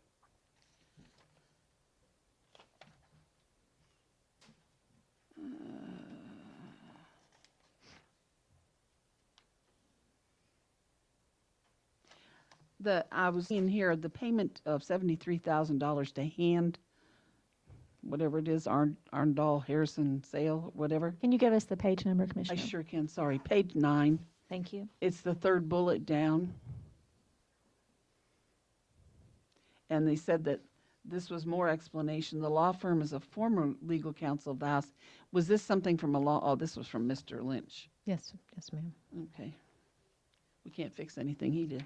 I was in here, the payment of $73,000 to Hand, whatever it is, Arndal Harrison Sale, whatever. Can you give us the page number, I Commissioner? sure can, sorry. Page 9. Thank you. It's the third bullet down. And they said that this was more explanation. The law firm is a former legal counsel of the House. Was this something from a law? Oh, this was from Mr. Lynch. Yes, yes, ma'am. Okay. We can't fix anything he did.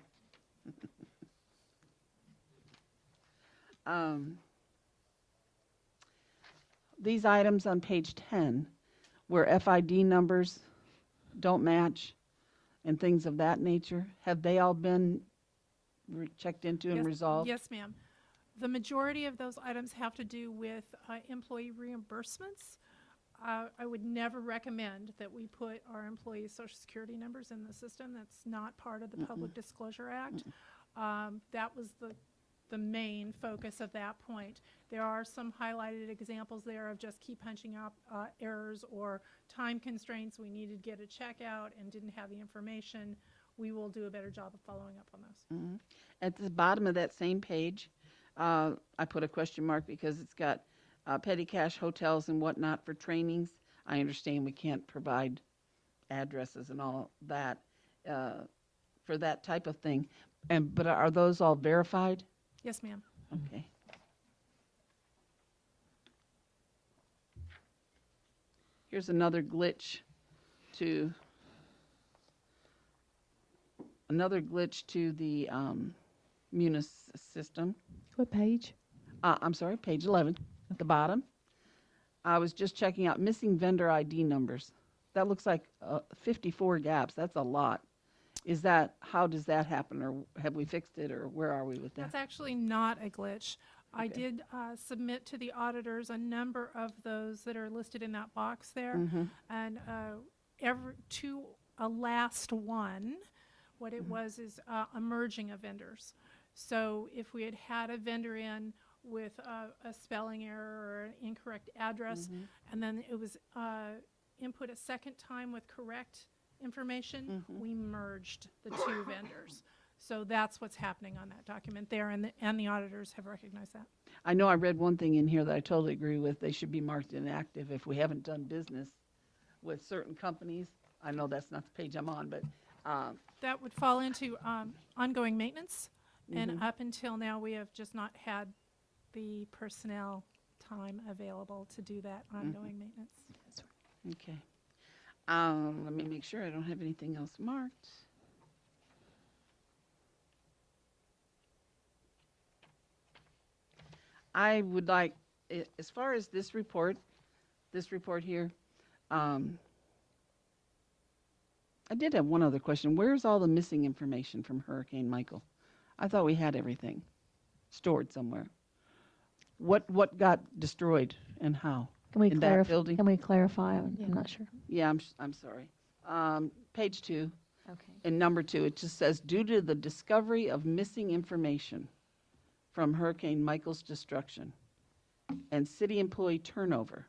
These items on page 10, where FID numbers don't match and things of that nature, have they all been checked into and resolved? Yes, ma'am. The majority of those items have to do with employee reimbursements. I would never recommend that we put our employees' Social Security numbers in the system. That's not part of the Public Disclosure Act. That was the main focus of that point. There are some highlighted examples there of just keep punching up errors or time constraints. We needed to get a check out and didn't have the information. We will do a better job of following up on those. At the bottom of that same page, I put a question mark because it's got petty cash hotels and whatnot for trainings. I understand we can't provide addresses and all that for that type of thing. But are those all verified? Yes, ma'am. Okay. Here's another glitch to the Munis system. What page? I'm sorry, page 11 at the bottom. I was just checking out missing vendor ID numbers. That looks like 54 gaps. That's a lot. How does that happen, or have we fixed it, or where are we with that? That's actually not a glitch. I Okay. did submit to the auditors a number of those that are listed in that box there. And to a last one, what it was is a merging of vendors. So if we had had a vendor in with a spelling error or an incorrect address, and then it was input a second time with correct information, we merged the two vendors. So that's what's happening on that document there, and the auditors have recognized that. I know I read one thing in here that I totally agree with. They should be marked inactive if we haven't done business with certain companies. I know that's not the page I'm on, but That would fall into ongoing maintenance, and up until now, we have just not had the personnel time available to do that ongoing maintenance. okay. Let me make sure I don't have anything else marked. I would like, as far as this report here, I did have one other question. Where's all the missing information from Hurricane Michael? I thought we had everything stored somewhere. What got destroyed and how? Can we in that building? Can we clarify? I'm not sure. Yeah, I'm sorry. Page 2. Okay. In number 2, it just says, due to the discovery of missing information from Hurricane Michael's destruction and city employee turnover.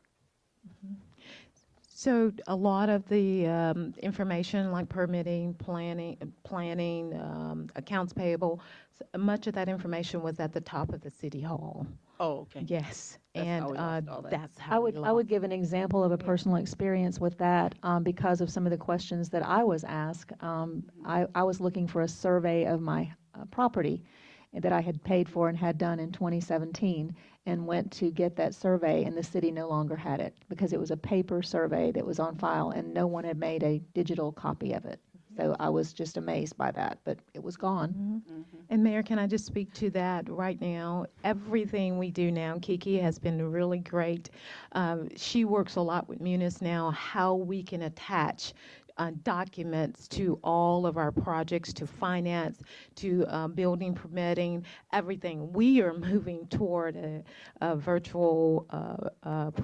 So a lot of the information like permitting, planning, accounts payable, much of that information was at the top of the city hall. Oh, okay. Yes, That's and how we lost all that. that's I how we would lost. give an example of a personal experience with that because of some of the questions that I was asked. I was looking for a survey of my property that I had paid for and had done in 2017, and went to get that survey, and the city no longer had it because it was a paper survey that was on file and no one had made a digital copy of it. So I was just amazed by that, but it was gone. And Mayor, can I just speak to that right now? Everything we do now, Kiki has been really great. She works a lot with Munis now, how we can attach documents to all of our projects, to finance, to building permitting, everything. We are moving toward a virtual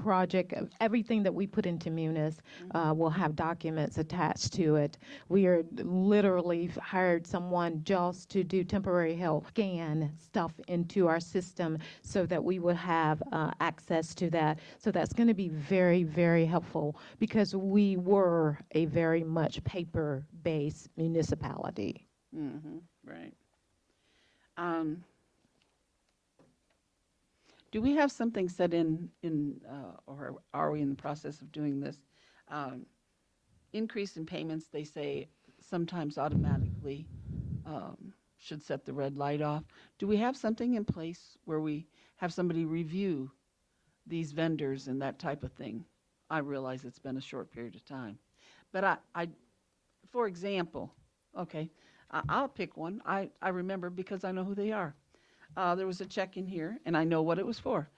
project. Everything that we put into Munis will have documents attached to it. We are literally hired someone just to do temporary help, scan stuff into our system so that we will have access to that. So that's going to be very, very helpful because we were a very much paper-based municipality. Right. Do we have something set or are we in the process of doing this? Increase in payments, they say sometimes automatically should set the red light off. Do we have something in place where we have somebody review these vendors and that type of thing? I realize it's been a short period of time. But for example, okay, I'll pick one. I remember because I know who they are. There was a check in here, and I know what it was for.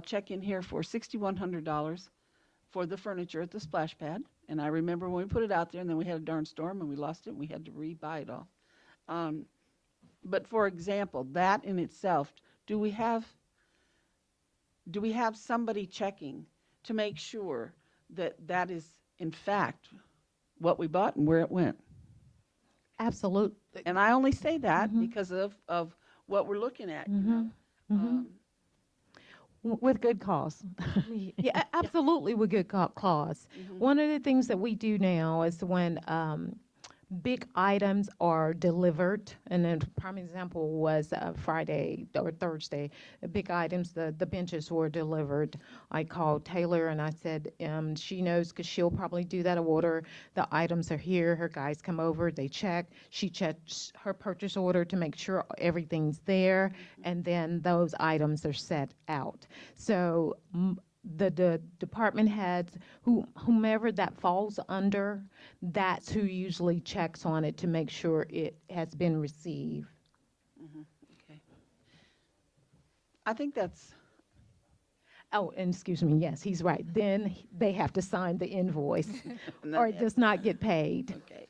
Check in here for $6,100 for the furniture at the splash pad. And I remember when we put it out there, and then we had a darn storm, and we lost it, and we had to re-buy it all. But for example, that in itself, do we have somebody checking to make sure that that is, in fact, what we bought and where it went? Absolutely. And I only say that because of what we're looking at. You know? With good cause. Yeah, absolutely, with good cause. One of the things that we do now is when big items are delivered, and then prime example was Friday or Thursday, the big items, the benches were delivered. I called Taylor and I said, she knows because she'll probably do that order. The items are here, her guys come over, they check. She checks her purchase order to make sure everything's there, and then those items are set out. So the department heads, whomever that falls under, that's who usually checks on it to make sure it has been received. Okay. I think that's... Oh, and excuse me, yes, he's right. Then they have to sign the invoice or it does not get paid. Okay.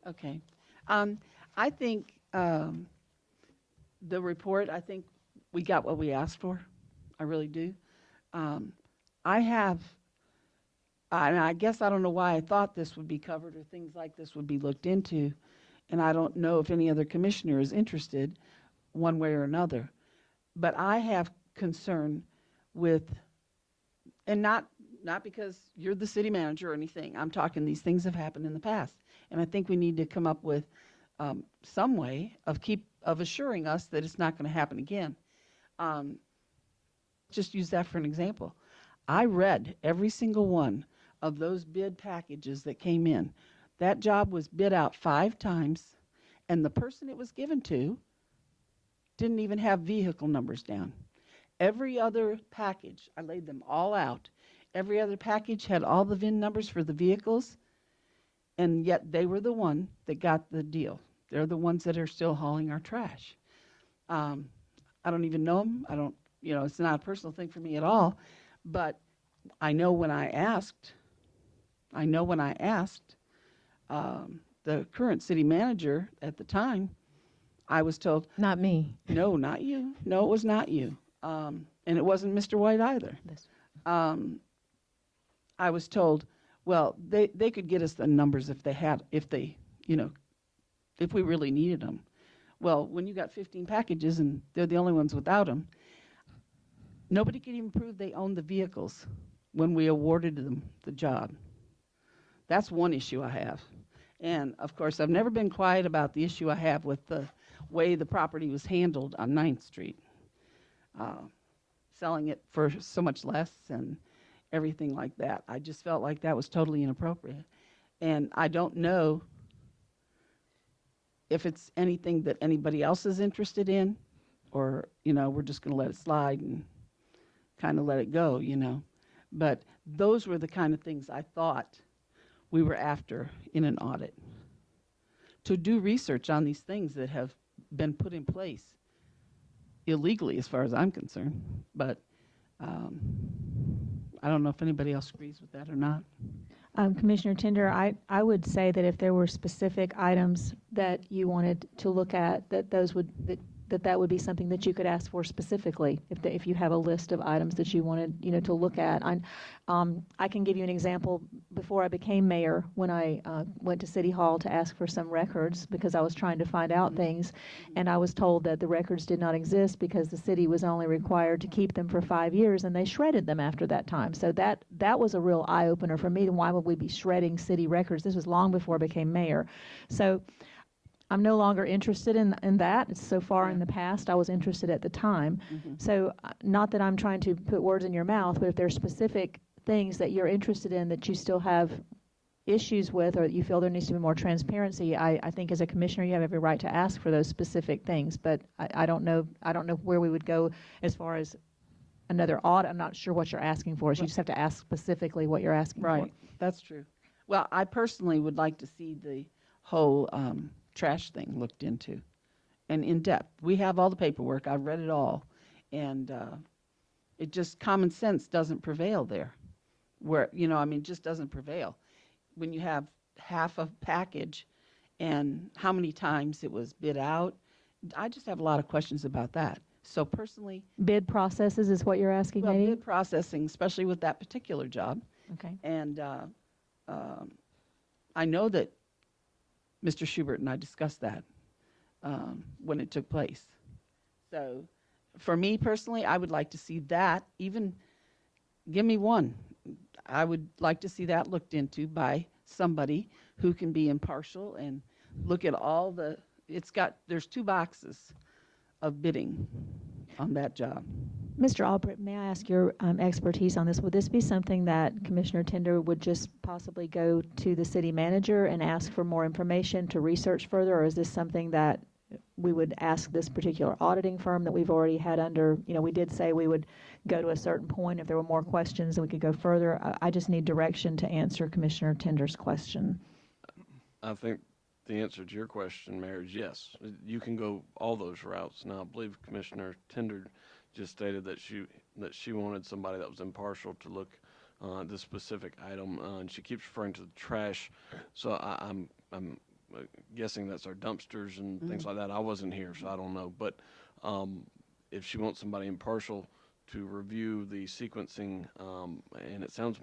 Okay. I think the report, I think we got what we asked for. I really do. I guess I don't know why I thought this would be covered or things like this would be looked into, and I don't know if any other commissioner is interested one way or another. But I have concern with, and not because you're the city manager or anything, I'm talking these things have happened in the past, and I think we need to come up with some way of assuring us that it's not going to happen again. Just use that for an example. I read every single one of those bid packages that came in. That job was bid out 5 times, and the person it was given to didn't even have vehicle numbers down. Every other package, I laid them all out. Every other package had all the VIN numbers for the vehicles, and yet they were the one that got the deal. They're the ones that are still hauling our trash. I don't even know them. I don't, it's not a personal thing for me at all. But I know when I asked the current city manager at the time, I was told, Not me. no, not you. No, it was not you. And it wasn't Mr. White either. I was told, well, they could get us the numbers if we really needed them. Well, when you got 15 packages and they're the only ones without them, nobody could even prove they owned the vehicles when we awarded them the job. That's one issue I have. And, of course, I've never been quiet about the issue I have with the way the property was handled on 9th Street. Selling it for so much less and everything like that. I just felt like that was totally inappropriate. And I don't know if it's anything that anybody else is interested in or, we're just going to let it slide and kind of let it go, But those were the kind of things I thought we were after in an audit. To do research on these things that have been put in place illegally as far as I'm concerned. But I don't know if anybody else agrees with that or not. Commissioner Tender, I would say that if there were specific items that you wanted to look at, that would be something that you could ask for specifically if you have a list of items that you wanted to look at. I can give you an example. Before I became mayor, when I went to City Hall to ask for some records because I was trying to find out things, and I was told that the records did not exist because the city was only required to keep them for 5 years, and they shredded them after that time. So that was a real eye-opener for me. Why would we be shredding city records? This was long before I became mayor. So I'm no longer interested in that. It's so far in the past. I was interested at the time. So not that I'm trying to put words in your mouth, but if there's specific things that you're interested in that you still have issues with, or that you feel there needs to be more transparency, I think as a commissioner you have every right to ask for those specific things. But I don't know where we would go as far as another audit. I'm not sure what you're asking for. So you just have to ask specifically what you're asking for. Right, that's true. Well, I personally would like to see the whole trash thing looked into and in depth. We have all the paperwork. I've read it all. And it just, common sense doesn't prevail there. Where, just doesn't prevail. When you have half a package and how many times it was bid out, I just have a lot of questions about that. So personally, Bid processes is what you're asking, well, maybe? bid processing, especially with that particular job. Okay. And I know that Mr. Schubert and I discussed that when it took place. So for me personally, I would like to see that, even give me one. I would like to see that looked into by somebody who can be impartial and look at all the, there's 2 boxes of bidding on that job. Mr. Albrecht, may I ask your expertise on this? Would this be something that Commissioner Tender would just possibly go to the city manager and ask for more information to research further, or is this something that we would ask this particular auditing firm that we've already had under, we did say we would go to a certain point. If there were more questions, then we could go further. I just need direction to answer Commissioner Tender's question. I think the answer to your question, Mayor, is yes. You can go all those routes. Now, I believe Commissioner Tender just stated that she wanted somebody that was impartial to look at this specific item, and she keeps referring to the trash. So I'm guessing that's our dumpsters and things like that. I wasn't here, so I don't know. But if she wants somebody impartial to review the sequencing, and it sounds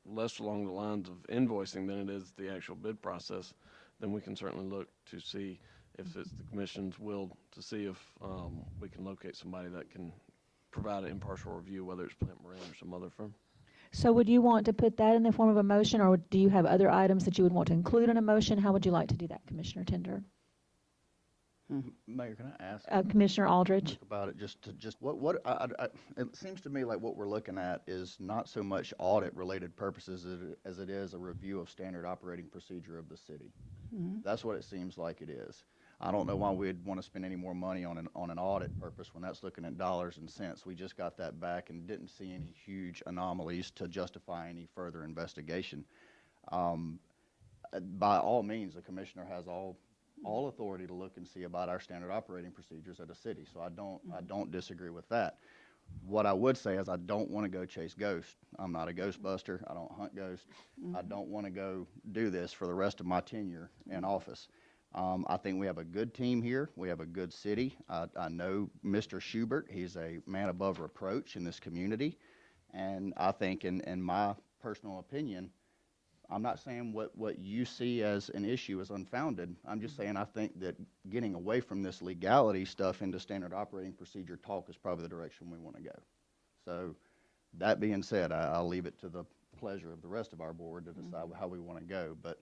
less along the lines of invoicing than it is the actual bid process, then we can certainly look to see if it's the commission's will to see if we can locate somebody that can provide an impartial review, whether it's Plant Moran or some other firm. So would you want to put that in the form of a motion, or do you have other items that you would want to include in a motion? How would you like to do that, Commissioner Tender? Mayor, can I ask Commissioner Aldridge? about it? It seems to me like what we're looking at is not so much audit-related purposes as it is a review of standard operating procedure of the city. That's what it seems like it is. I don't know why we'd want to spend any more money on an audit purpose when that's looking at dollars and cents. We just got that back and didn't see any huge anomalies to justify any further investigation. By all means, the commissioner has all authority to look and see about our standard operating procedures at a city. So I don't disagree with that. What I would say is I don't want to go chase ghosts. I'm not a ghostbuster. I don't hunt ghosts. I don't want to go do this for the rest of my tenure in office. I think we have a good team here. We have a good city. I know Mr. Schubert. He's a man above reproach in this community. And I think in my personal opinion, I'm not saying what you see as an issue is unfounded. I'm just saying I think that getting away from this legality stuff into standard operating procedure talk is probably the direction we want to go. So that being said, I'll leave it to the pleasure of the rest of our board to decide how we want to go. But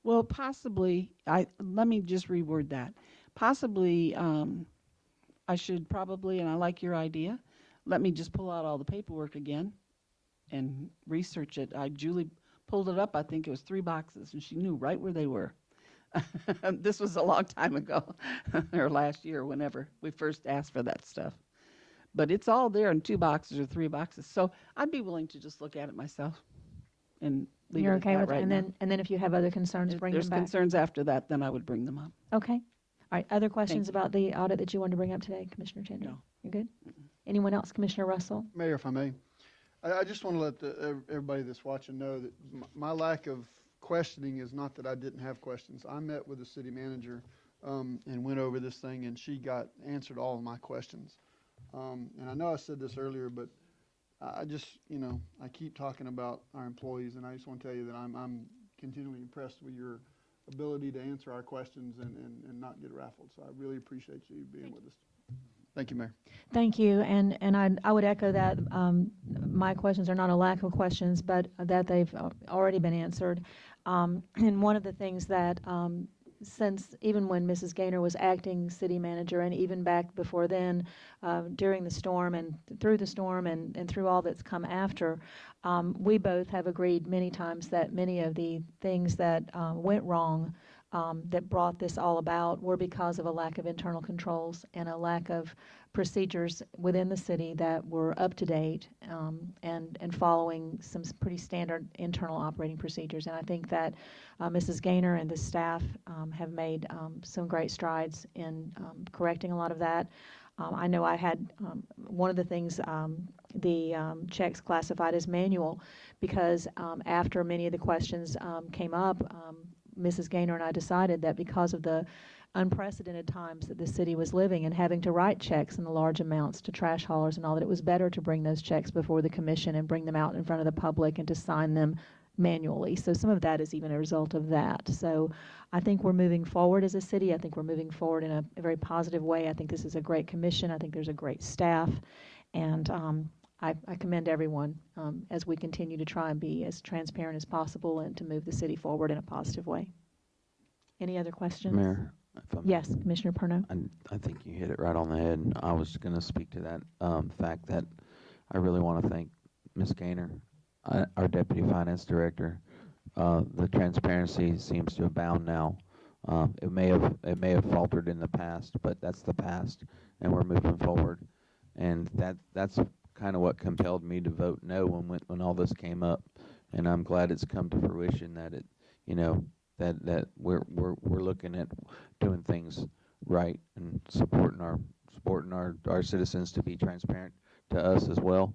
well, possibly, let me just reword that. Possibly, I should probably, and I like your idea, let me just pull out all the paperwork again and research it. Julie pulled it up, I think it was 3 boxes, and she knew right where they were. This was a long time ago, or last year, whenever we first asked for that stuff. But it's all there in 2 boxes or 3 boxes. So I'd be willing to just look at it myself and leave You're it okay at that with it? right And now. then if you have other concerns, If bring there's them back. concerns after that, then I would bring them up. Okay. All right. Other questions you. about the audit that you wanted to bring up today, Commissioner Tender? No. You're good? Anyone else? Commissioner Russell? Mayor, if I may, I just want to let everybody that's watching know that my lack of questioning is not that I didn't have questions. I met with the city manager and went over this thing, and she answered all of my questions. And I know I said this earlier, but I just, I keep talking about our employees, and I just want to tell you that I'm continually impressed with your ability to answer our questions and not get raffled. So I really appreciate you being with us. Thank you, Mayor. Thank you. And I would echo that. My questions are not a lack of questions, but that they've already been answered. And one of the things that since even when Mrs. Gaynor was acting city manager, and even back before then, during the storm and through the storm and through all that's come after, we both have agreed many times that many of the things that went wrong, that brought this all about, were because of a lack of internal controls and a lack of procedures within the city that were up to date, and following some pretty standard internal operating procedures. And I think that Mrs. Gaynor and the staff have made some great strides in correcting a lot of that. I know I had one of the things, the checks classified as manual, because after many of the questions came up, Mrs. Gaynor and I decided that because of the unprecedented times that the city was living and having to write checks in the large amounts to trash haulers and all, that it was better to bring those checks before the commission and bring them out in front of the public and to sign them manually. So some of that is even a result of that. So I think we're moving forward as a city. I think we're moving forward in a very positive way. I think this is a great commission. I think there's a great staff. And I commend everyone as we continue to try and be as transparent as possible and to move the city forward in a positive way. Any other questions? Mayor, if I may. Yes, Commissioner Perno. I think you hit it right on the head. I was going to speak to that fact that I really want to thank Ms. Gaynor, our Deputy Finance Director. The transparency seems to abound now. It may have faltered in the past, but that's the past, and we're moving forward. And that's kind of what compelled me to vote no when all this came up. And I'm glad it's come to fruition that it, that we're looking at doing things right and supporting our citizens to be transparent to us as well.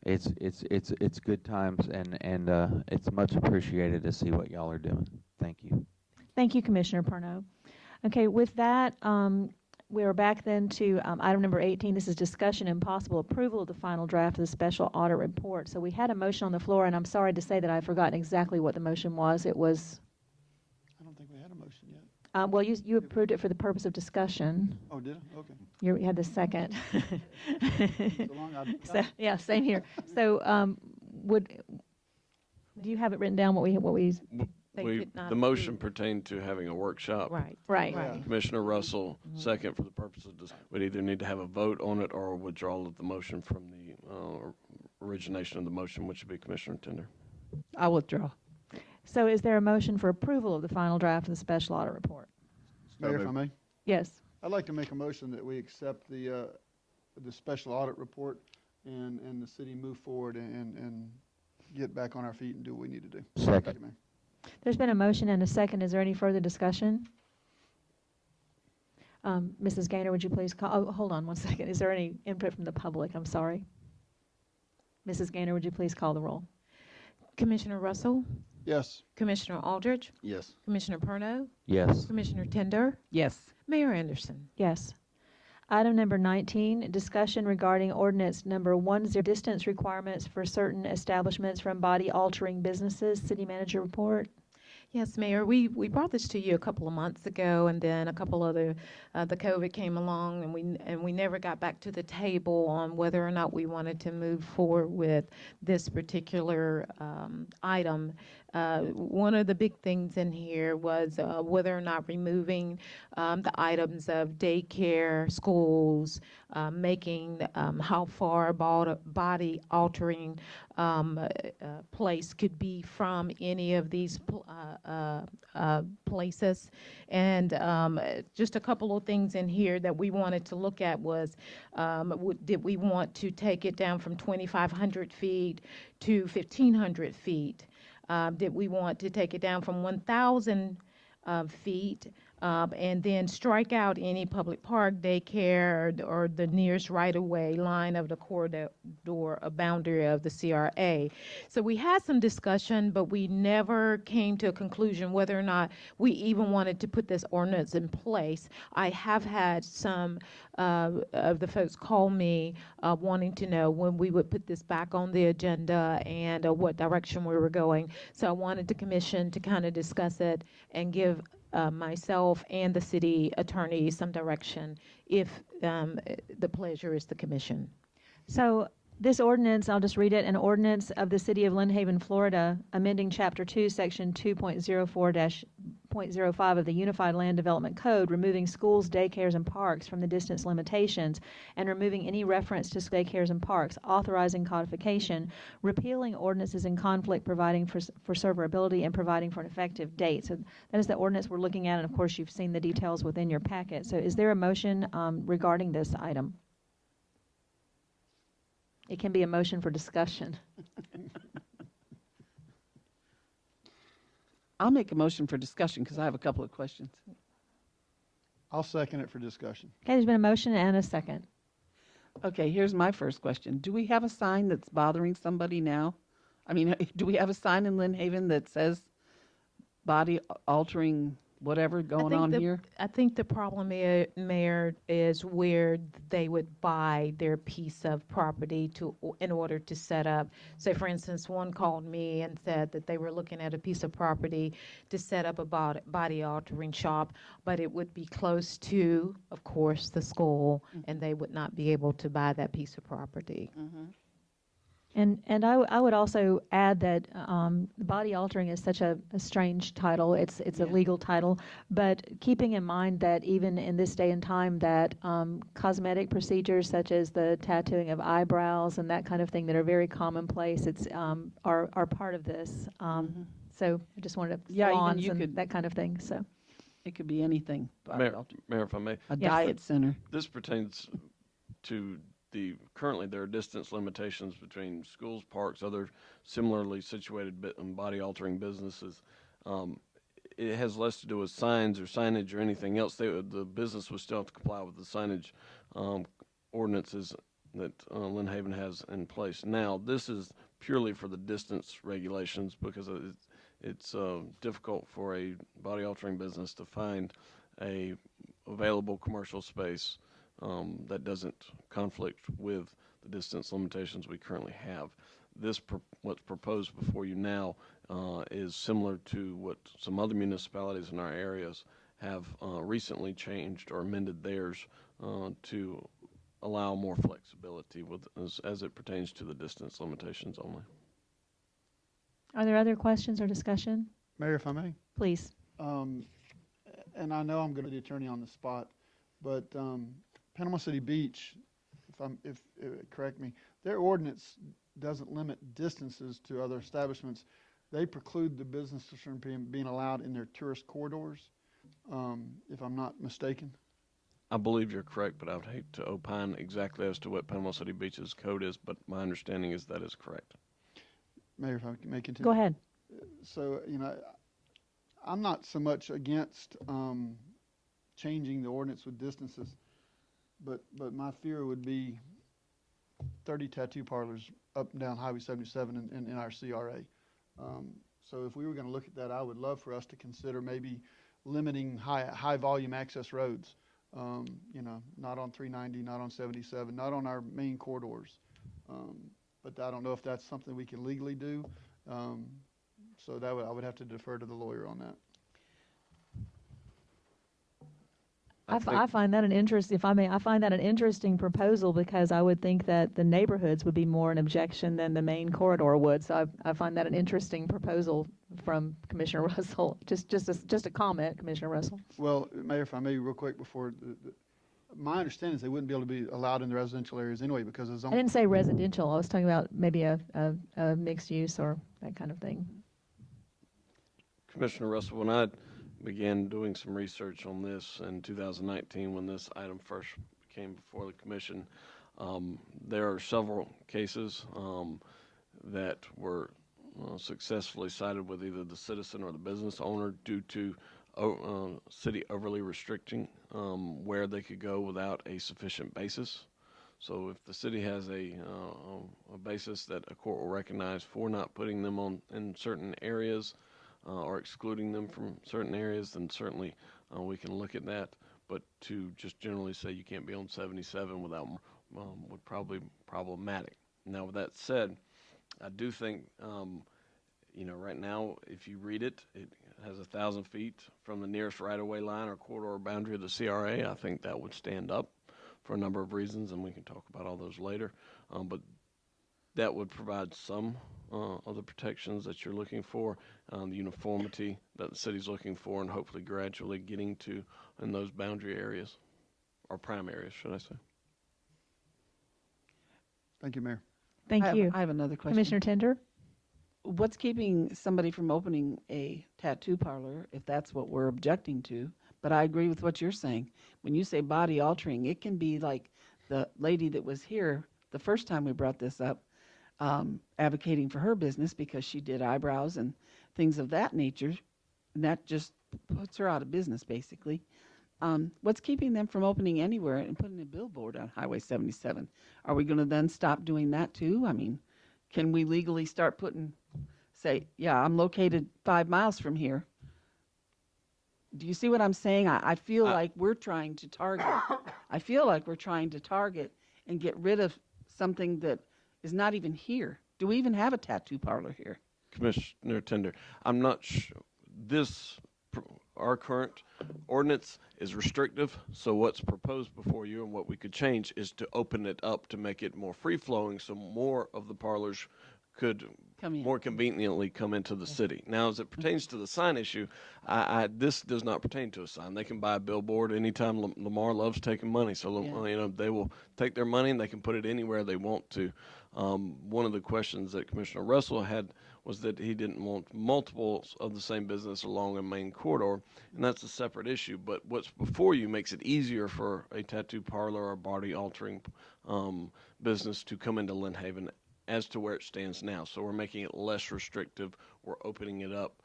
It's good times, and it's much appreciated to see what y'all are doing. Thank you. Thank you, Commissioner Perno. Okay, with that, we are back then to item number 18. This is discussion and possible approval of the final draft of the special audit report. So we had a motion on the floor, and I'm sorry to say that I've forgotten exactly what the motion was. It was... I don't think we had a motion yet. well, you approved it for the purpose of discussion. Oh, did I? Okay. You had the second. So long So, yeah, same here. So do you have it written down what we The motion pertained to having a workshop. Right. right. Yeah. Commissioner Russell, second for the purpose of we'd either need to have a vote on it or withdrawal of the motion from the origination of the motion, which would be Commissioner Tender. I withdraw. So is there a motion for approval of the final draft of the special audit report? Mayor, if I may, Yes. I'd like to make a motion that we accept the special audit report and the city move forward and get back on our feet and do what we need to do. Second. Thank you, Mayor. There's been a motion and a second. Is there any further discussion? Mrs. Gaynor, would you please call? Oh, hold on one second. Is there any input from the public? I'm sorry. Mrs. Gaynor, would you please call the roll? Commissioner Russell, Yes. Commissioner Aldridge, Yes. Commissioner Perno, Yes. Commissioner Tender, Yes. Mayor Anderson. Yes. Item number 19, discussion regarding ordinance number 10, distance requirements for certain establishments from body altering businesses. City manager report. Yes, Mayor, we brought this to you a couple of months ago, and then a couple of the COVID came along, and we never got back to the table on whether or not we wanted to move forward with this particular item. One of the big things in here was whether or not removing the items of daycare, schools, making how far body altering place could be from any of these places. And just a couple of things in here that we wanted to look at was, did we want to take it down from 2,500 feet to 1,500 feet? Did we want to take it down from 1,000 feet and then strike out any public park, daycare, or the nearest right-of-way line of the corridor or boundary of the CRA? So we had some discussion, but we never came to a conclusion whether or not we even wanted to put this ordinance in place. I have had some of the folks call me wanting to know when we would put this back on the agenda and what direction we were going. So I wanted the commission to kind of discuss it and give myself and the city attorney some direction if the pleasure is the commission. So This ordinance, I'll just read it, an ordinance of the City of Lynn Haven, Florida, amending Chapter 2, Section 2.04-.05 of the Unified Land Development Code, removing schools, daycares, and parks from the distance limitations, and removing any reference to daycares and parks, authorizing codification, repealing ordinances in conflict, providing for severability, and providing for an effective date. So that is the ordinance we're looking at, and of course, you've seen the details within your packet. So is there a motion regarding this item? It can be a motion for discussion. I'll make a motion for discussion because I have a couple of questions. I'll second it for discussion. Okay, there's been a motion and a second. Okay, here's my first question. Do we have a sign that's bothering somebody now? I mean, do we have a sign in Lynn Haven that says body altering whatever going on here? I think the problem, Mayor, is where they would buy their piece of property in order to set up. Say, for instance, one called me and said that they were looking at a piece of property to set up a body altering shop, but it would be close to, of course, the school, and they would not be able to buy that piece of property. And I would also add that body altering is such a strange title. It's a legal title, but keeping in mind that even in this day and time that cosmetic procedures such as the tattooing of eyebrows and that kind of thing that are very commonplace, are part of this. So I just wanted to salons and that kind of thing. So it could be anything. Mayor, if I may, a diet center. This pertains to currently there are distance limitations between schools, parks, other similarly situated body altering businesses. It has less to do with signs or signage or anything else. The business would still have to comply with the signage ordinances that Lynn Haven has in place. Now, this is purely for the distance regulations because it's difficult for a body altering business to find a available commercial space that doesn't conflict with the distance limitations we currently have. What's proposed before you now is similar to what some other municipalities in our areas have recently changed or amended theirs to allow more flexibility as it pertains to the distance limitations only. are there other questions or discussion? Mayor, if I may? Please. And I know I'm going to be the attorney on the spot, but Panama City Beach, correct me, their ordinance doesn't limit distances to other establishments. They preclude the businesses from being allowed in their tourist corridors, if I'm not mistaken. I believe you're correct, but I would hate to opine exactly as to what Panama City Beach's code is, but my understanding is that is correct. Mayor, if I may continue. Go ahead. So, I'm not so much against changing the ordinance with distances, but my fear would be 30 tattoo parlors up and down Highway 77 in our CRA. So if we were going to look at that, I would love for us to consider maybe limiting high volume access roads. Not on 390, not on 77, not on our main corridors. But I don't know if that's something we can legally do. So I would have to defer to the lawyer on that. I find that an interesting proposal because I would think that the neighborhoods would be more an objection than the main corridor would. So I find that an interesting proposal from Commissioner Russell. Just a comment, Commissioner Russell. Well, Mayor, if I may, real quick before, my understanding is they wouldn't be able to be allowed in the residential areas anyway because of I didn't say residential. I was talking about maybe a mixed use or that kind of thing. Commissioner Russell, when I began doing some research on this in 2019 when this item first came before the commission, there are several cases that were successfully cited with either the citizen or the business owner due to city overly restricting where they could go without a sufficient basis. So if the city has a basis that a court will recognize for not putting them in certain areas or excluding them from certain areas, then certainly we can look at that. But to just generally say you can't be on 77 without would probably be problematic. Now, with that said, I do think, right now, if you read it, it has 1,000 feet from the nearest right-of-way line or corridor boundary of the CRA. I think that would stand up for a number of reasons, and we can talk about all those later. But that would provide some of the protections that you're looking for, the uniformity that the city's looking for, and hopefully gradually getting to in those boundary areas, or prime areas, should I say. Thank you, Mayor. Thank you. I have another question. Commissioner Tender? What's keeping somebody from opening a tattoo parlor if that's what we're objecting to? But I agree with what you're saying. When you say body altering, it can be like the lady that was here the first time we brought this up, advocating for her business because she did eyebrows and things of that nature. And that just puts her out of business, basically. What's keeping them from opening anywhere and putting a billboard on Highway 77? Are we going to then stop doing that too? I mean, can we legally start say, yeah, I'm located 5 miles from here? Do you see what I'm saying? I feel like we're trying to target. I feel like we're trying to target and get rid of something that is not even here. Do we even have a tattoo parlor here? Commissioner Tender, I'm not sure. Our current ordinance is restrictive, so what's proposed before you and what we could change is to open it up to make it more free-flowing so more of the parlors could more conveniently come into the city. Now, as it pertains to the sign issue, this does not pertain to a sign. They can buy a billboard anytime. Lamar loves taking money, so they will take their money and they can put it anywhere they want to. One of the questions that Commissioner Russell had was that he didn't want multiples of the same business along a main corridor, and that's a separate issue. But what's before you makes it easier for a tattoo parlor or body-altering business to come into Lynn Haven as to where it stands now. So we're making it less restrictive. We're opening it up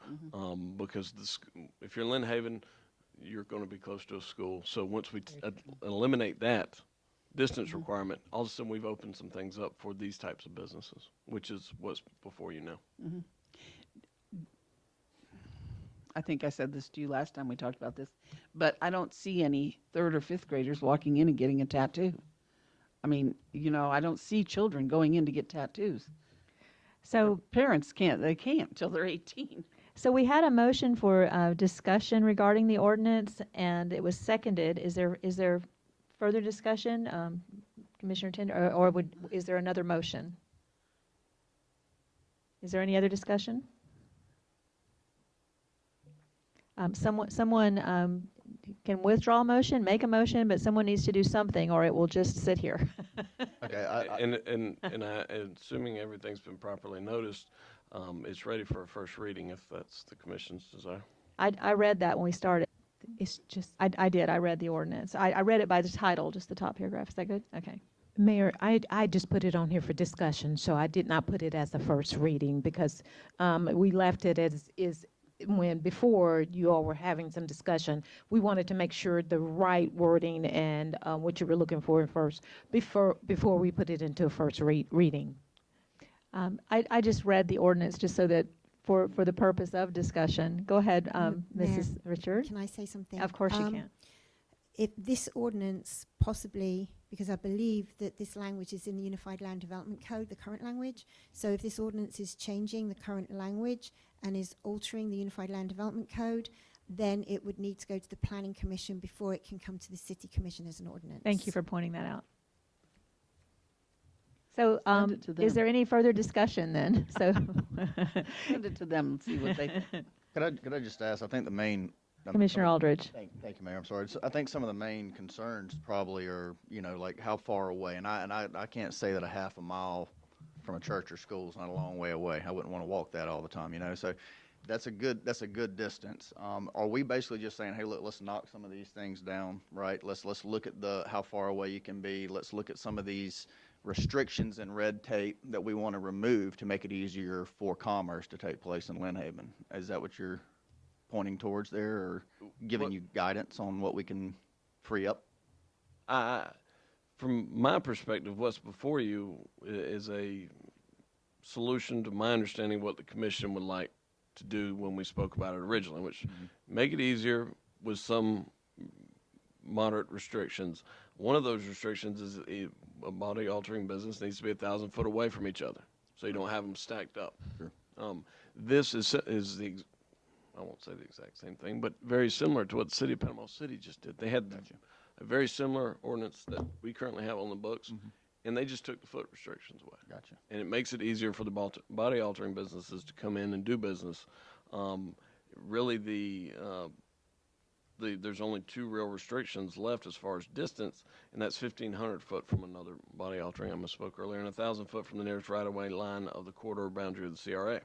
because if you're in Lynn Haven, you're going to be close to a school. So once we eliminate that distance requirement, all of a sudden we've opened some things up for these types of businesses, which is what's before you now. I think I said this to you last time we talked about this, but I don't see any 3rd or 5th graders walking in and getting a tattoo. I mean, I don't see children going in to get tattoos. So parents can't till they're 18. So we had a motion for discussion regarding the ordinance, and it was seconded. Is there further discussion, Commissioner Tender, or is there another motion? Is there any other discussion? Someone can withdraw a motion, make a motion, but someone needs to do something, or it will just sit here. Okay. And assuming everything's been properly noticed, it's ready for a first reading if that's the commission's desire. I read that when we started. It's just I did. I read the ordinance. I read it by the title, just the top paragraph. Is that good? Okay. Mayor, I just put it on here for discussion, so I did not put it as a first reading because we left it as is. When before you all were having some discussion, we wanted to make sure the right wording and what you were looking for first before we put it into a first reading. I just read the ordinance just so that for the purpose of discussion. Go ahead, Mrs. Richard. Can I say something? Of course you can. If this ordinance possibly, because I believe that this language is in the Unified Land Development Code, the current language, so if this ordinance is changing the current language and is altering the Unified Land Development Code, then it would need to go to the Planning Commission before it can come to the City Commission as an ordinance. Thank you for pointing that out. So is them. there any further discussion then? So Send it to them and see what they think. Could I just ask, I think the main Commissioner Aldridge. Thank you, Mayor. I'm sorry. So I think some of the main concerns probably are, like how far away. And I can't say that a half a mile from a church or school is not a long way away. I wouldn't want to walk that all the time, So that's a good distance. Are we basically just saying, hey, look, let's knock some of these things down, right? Let's look at how far away you can be. Let's look at some of these restrictions and red tape that we want to remove to make it easier for commerce to take place in Lynn Haven. Is that what you're pointing towards there, or giving you guidance on what we can free up? From my perspective, what's before you is a solution to my understanding what the commission would like to do when we spoke about it originally, which make it easier with some moderate restrictions. One of those restrictions is a body-altering business needs to be 1,000 foot away from each other, so you don't have them stacked up. Sure. This is I won't say the exact same thing, but very similar to what the city of Panama City just did. They had a very similar ordinance that we currently have on the books, and they just took the foot restrictions away. Gotcha. And it makes it easier for the body altering businesses to come in and do business. Really, there's only 2 real restrictions left as far as distance, and that's 1,500 foot from another body altering, I misspoke earlier, and 1,000 foot from the nearest right-of-way line of the corridor boundary of the CRA.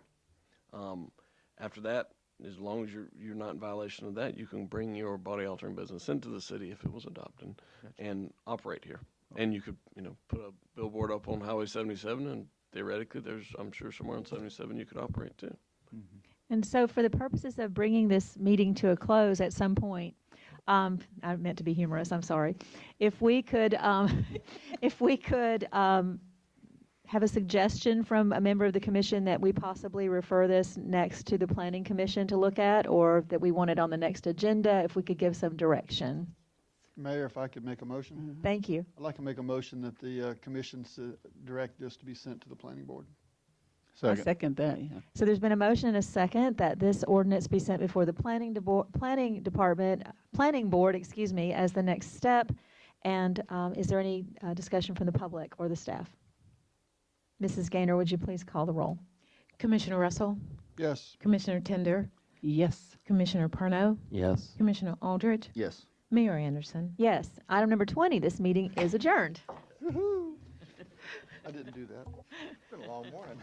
After that, as long as you're not in violation of that, you can bring your body altering business into the city if it was adopted and operate here. And you could, put a billboard up on Highway 77, and theoretically, I'm sure somewhere on 77 you could operate too. And so for the purposes of bringing this meeting to a close at some point, I meant to be humorous, I'm sorry. If we could, have a suggestion from a member of the commission that we possibly refer this next to the planning commission to look at, or that we want it on the next agenda, if we could give some direction. Mayor, if I could make a motion? Thank you. I'd like to make a motion that the commission direct this to be sent to the planning board. I second that, yeah. So there's been a motion and a second that this ordinance be sent before the planning board, as the next step. And is there any discussion from the public or the staff? Mrs. Gaynor, would you please call the roll? Commissioner Russell, Yes. Commissioner Tender, Yes. Commissioner Parno, Yes. Commissioner Aldridge, Yes. Mayor Anderson. Yes. Item number 20, this meeting is adjourned. Woo-hoo. I didn't do that. It's been a long morning.